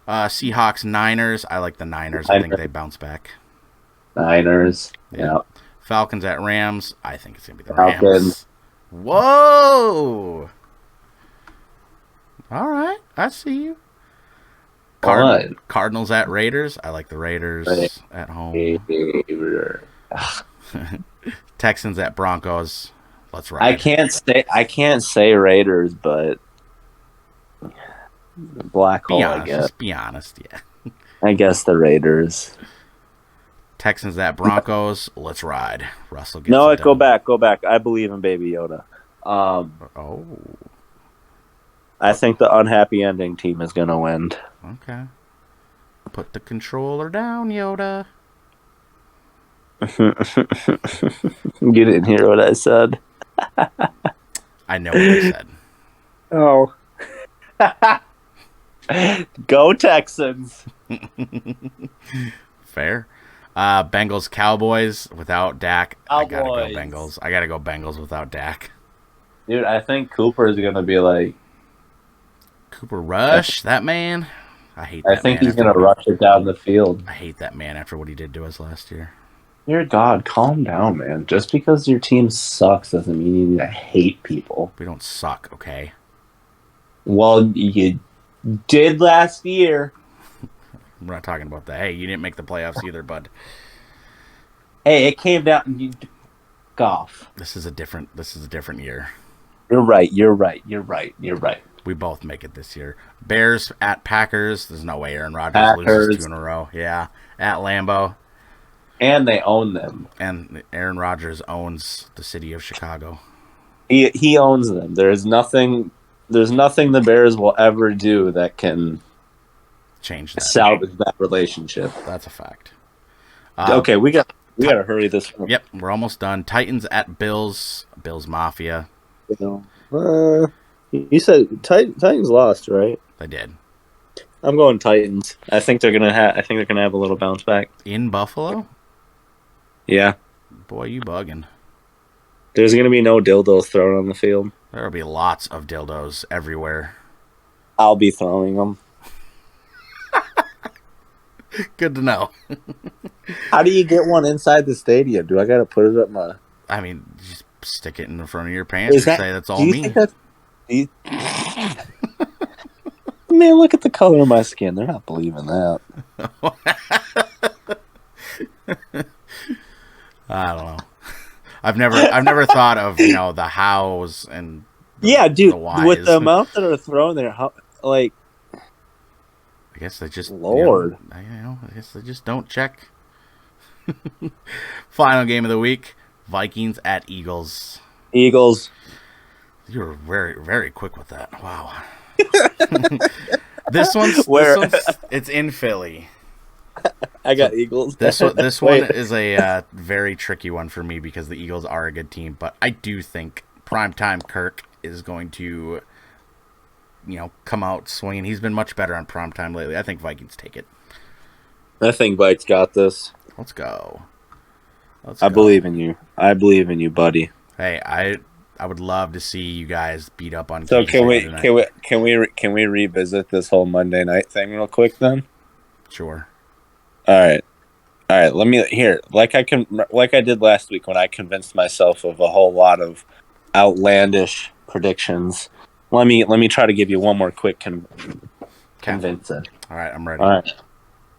Speaker 3: Seahawks Niners. I like the Niners. I think they bounce back.
Speaker 4: Niners. Yeah.
Speaker 3: Falcons at Rams. I think it's going to be the
Speaker 4: Falcons.
Speaker 3: Rams. Whoa! All right. I see you. Cardinals at Raiders. I like the Raiders at home. Texans at Broncos. Let's ride.
Speaker 4: I can't say Raiders, but black hole. I guess.
Speaker 3: Just be honest. Yeah.
Speaker 4: I guess the Raiders.
Speaker 3: Texans at Broncos. Let's ride. Russell gets
Speaker 4: No,
Speaker 3: it
Speaker 4: go
Speaker 3: done.
Speaker 4: back. I believe in Baby Yoda.
Speaker 3: Oh.
Speaker 4: I think the unhappy ending team is gonna win.
Speaker 3: Okay. Put the controller down, Yoda.
Speaker 4: You didn't hear what I said.
Speaker 3: I know what you said.
Speaker 4: Oh. Go Texans.
Speaker 3: Fair. Bengals Cowboys without Dak. I gotta go
Speaker 4: Cowboys.
Speaker 3: Bengals. I gotta go Bengals without Dak.
Speaker 4: Dude, I think Cooper is gonna be like.
Speaker 3: Cooper Rush, that man. I hate that man.
Speaker 4: I think he's gonna rush it down the field.
Speaker 3: I hate that man after what he did to us last year.
Speaker 4: Dear God, calm down, man. Just because your team sucks doesn't mean you need to hate people.
Speaker 3: We don't suck, okay?
Speaker 4: Well, you did last year.
Speaker 3: We're not talking about that. Hey, you didn't make the playoffs either, bud.
Speaker 4: Hey, it came down and you golf.
Speaker 3: This is a different year.
Speaker 4: You're right.
Speaker 3: We both make it this year. Bears at Packers. There's no way Aaron Rodgers loses 2 in a row. Yeah. At Lambeau.
Speaker 4: And they own them.
Speaker 3: And Aaron Rodgers owns the city of Chicago.
Speaker 4: He owns them. There's nothing the Bears will ever do that can
Speaker 3: Change that.
Speaker 4: salvage that relationship.
Speaker 3: That's a fact.
Speaker 4: Okay, we got to hurry this up.
Speaker 3: Yep, we're almost done. Titans at Bills. Bills Mafia.
Speaker 4: You said Titans lost, right?
Speaker 3: They did.
Speaker 4: I'm going Titans. I think they're gonna have a little bounce back.
Speaker 3: In Buffalo?
Speaker 4: Yeah.
Speaker 3: Boy, you bugging.
Speaker 4: There's gonna be no dildos thrown on the field.
Speaker 3: There'll be lots of dildos everywhere.
Speaker 4: I'll be throwing them.
Speaker 3: Good to know.
Speaker 4: How do you get one inside the stadium? Do I gotta put it up my?
Speaker 3: I mean, just stick it in the front of your pants and say that's all me.
Speaker 4: Man, look at the color of my skin. They're not believing that.
Speaker 3: I don't know. I've never thought of the hows and
Speaker 4: dude.
Speaker 3: the whys.
Speaker 4: With the amount that are thrown there,
Speaker 3: I guess they just
Speaker 4: Lord.
Speaker 3: I guess they just don't check. Final game of the week: Vikings at Eagles.
Speaker 4: Eagles.
Speaker 3: You were very, very quick with that. Wow. This one's it's in Philly.
Speaker 4: I got Eagles.
Speaker 3: This one is a very tricky one for me because the Eagles are a good team, but I do think primetime Kirk is going to, come out swinging. He's been much better on primetime lately. I think Vikings take it.
Speaker 4: I think Vikes got this.
Speaker 3: Let's go.
Speaker 4: I believe in you. I believe in you, buddy.
Speaker 3: Hey, I would love to see you guys beat up on.
Speaker 4: So
Speaker 3: KC
Speaker 4: can we revisit this whole Monday night thing real quick then?
Speaker 3: Sure.
Speaker 4: All right. Let me like I did last week when I convinced myself of a whole lot of outlandish predictions. Let me try to give you one more quick convincing.
Speaker 3: All right, I'm ready.
Speaker 4: All right.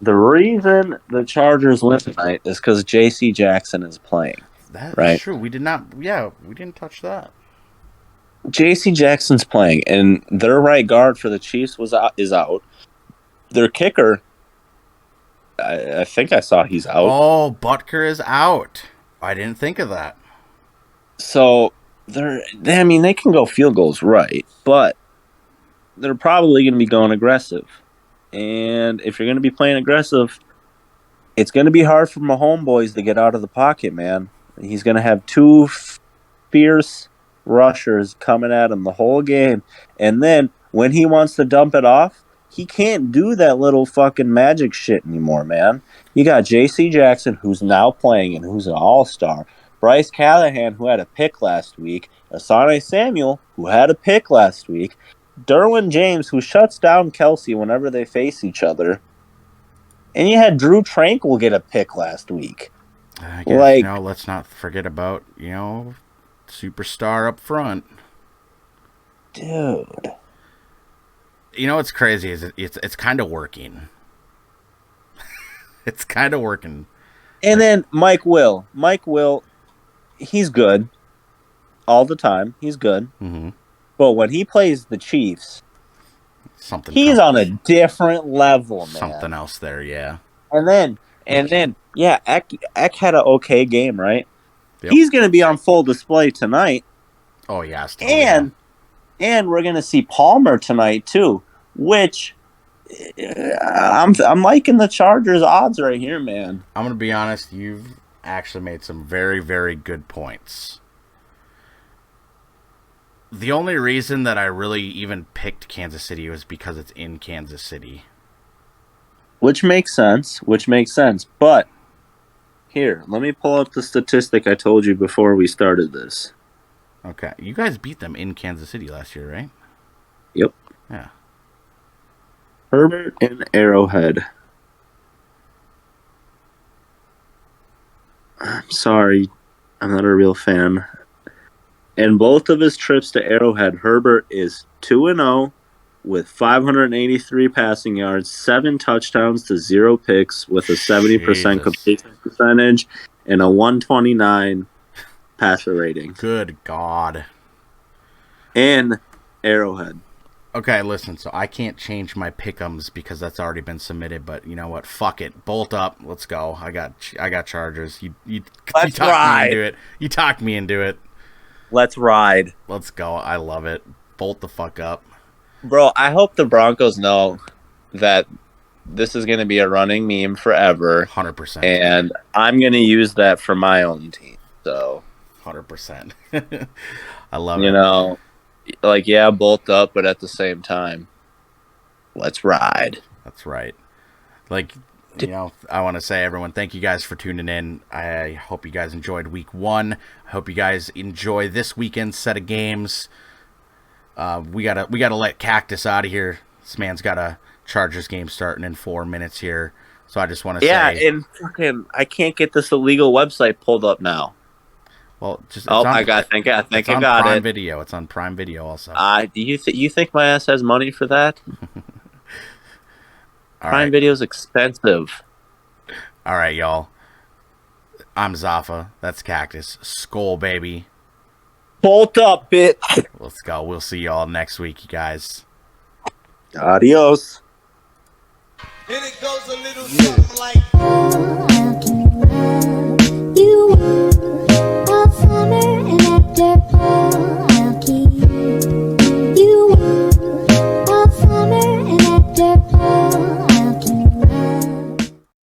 Speaker 4: The reason the Chargers win tonight is because J.C. Jackson is playing.
Speaker 3: That's true. We didn't touch that.
Speaker 4: J.C. Jackson's playing, and their right guard for the Chiefs is out. Their kicker, I think I saw he's out.
Speaker 3: Oh, Butker is out. I didn't think of that.
Speaker 4: So they can go field goals, right? But they're probably going to be going aggressive. And if you're going to be playing aggressive, it's going to be hard for Mahomes boys to get out of the pocket, man. He's going to have two fierce rushers coming at him the whole game. And then when he wants to dump it off, he can't do that little fucking magic shit anymore, man. You got J.C. Jackson, who's now playing and who's an all-star. Bryce Callahan, who had a pick last week. Asante Samuel, who had a pick last week. Derwin James, who shuts down Kelsey whenever they face each other. And you had Drew Tranquil get a pick last week.
Speaker 3: I guess, let's not forget about, superstar up front.
Speaker 4: Dude.
Speaker 3: You know what's crazy is it's kind of working. It's kind of working.
Speaker 4: And then Mike Will, he's good all the time. He's good.
Speaker 3: Mm-hmm.
Speaker 4: But when he plays the Chiefs, he's on a different level, man.
Speaker 3: Something else there, yeah.
Speaker 4: And then, yeah, Eck had an okay game, right?
Speaker 3: Yep.
Speaker 4: He's going to be on full display tonight.
Speaker 3: Oh, yeah.
Speaker 4: And we're going to see Palmer tonight, too, which I'm liking the Chargers' odds right here, man.
Speaker 3: I'm going to be honest. You've actually made some very, very good points. The only reason that I really even picked Kansas City was because it's in Kansas City.
Speaker 4: Which makes sense. But here, let me pull up the statistic I told you before we started this.
Speaker 3: Okay. You guys beat them in Kansas City last year, right?
Speaker 4: Yep.
Speaker 3: Yeah.
Speaker 4: Herbert and Arrowhead. I'm sorry. I'm not a real fan. In both of his trips to Arrowhead, Herbert is 2-0 with 583 passing yards, 7 touchdowns to 0 picks with a 70% completion percentage and a 129 passer rating.
Speaker 3: Good God.
Speaker 4: In Arrowhead.
Speaker 3: Okay, listen, so I can't change my pick'ems because that's already been submitted, but you know what? Fuck it. Bolt up. Let's go. I got Chargers. You talked me into it. You talked me into it.
Speaker 4: Let's ride.
Speaker 3: Let's go. I love it. Bolt the fuck up.
Speaker 4: Bro, I hope the Broncos know that this is going to be a running meme forever.
Speaker 3: 100%.
Speaker 4: And I'm going to use that for my own team. So
Speaker 3: 100%. I love it.
Speaker 4: Yeah, bolt up, but at the same time, let's ride.
Speaker 3: That's right. I want to say, everyone, thank you guys for tuning in. I hope you guys enjoyed week 1. I hope you guys enjoy this weekend's set of games. We gotta let Cactus out of here. This man's got a Chargers game starting in 4 minutes here. So I just want to say...
Speaker 4: Yeah, and fucking, I can't get this illegal website pulled up now.
Speaker 3: Well, just...
Speaker 4: I think I got
Speaker 3: Prime
Speaker 4: it.
Speaker 3: Video. It's on Prime Video also.
Speaker 4: Do you think my ass has money for that? Prime Video's expensive.
Speaker 3: All right, y'all. I'm Zaffa. That's Cactus. Skol, baby.
Speaker 4: Bolt up, bitch.
Speaker 3: Let's go. We'll see y'all next week, you guys.
Speaker 4: Adios.
Speaker 1: And it goes a little something like...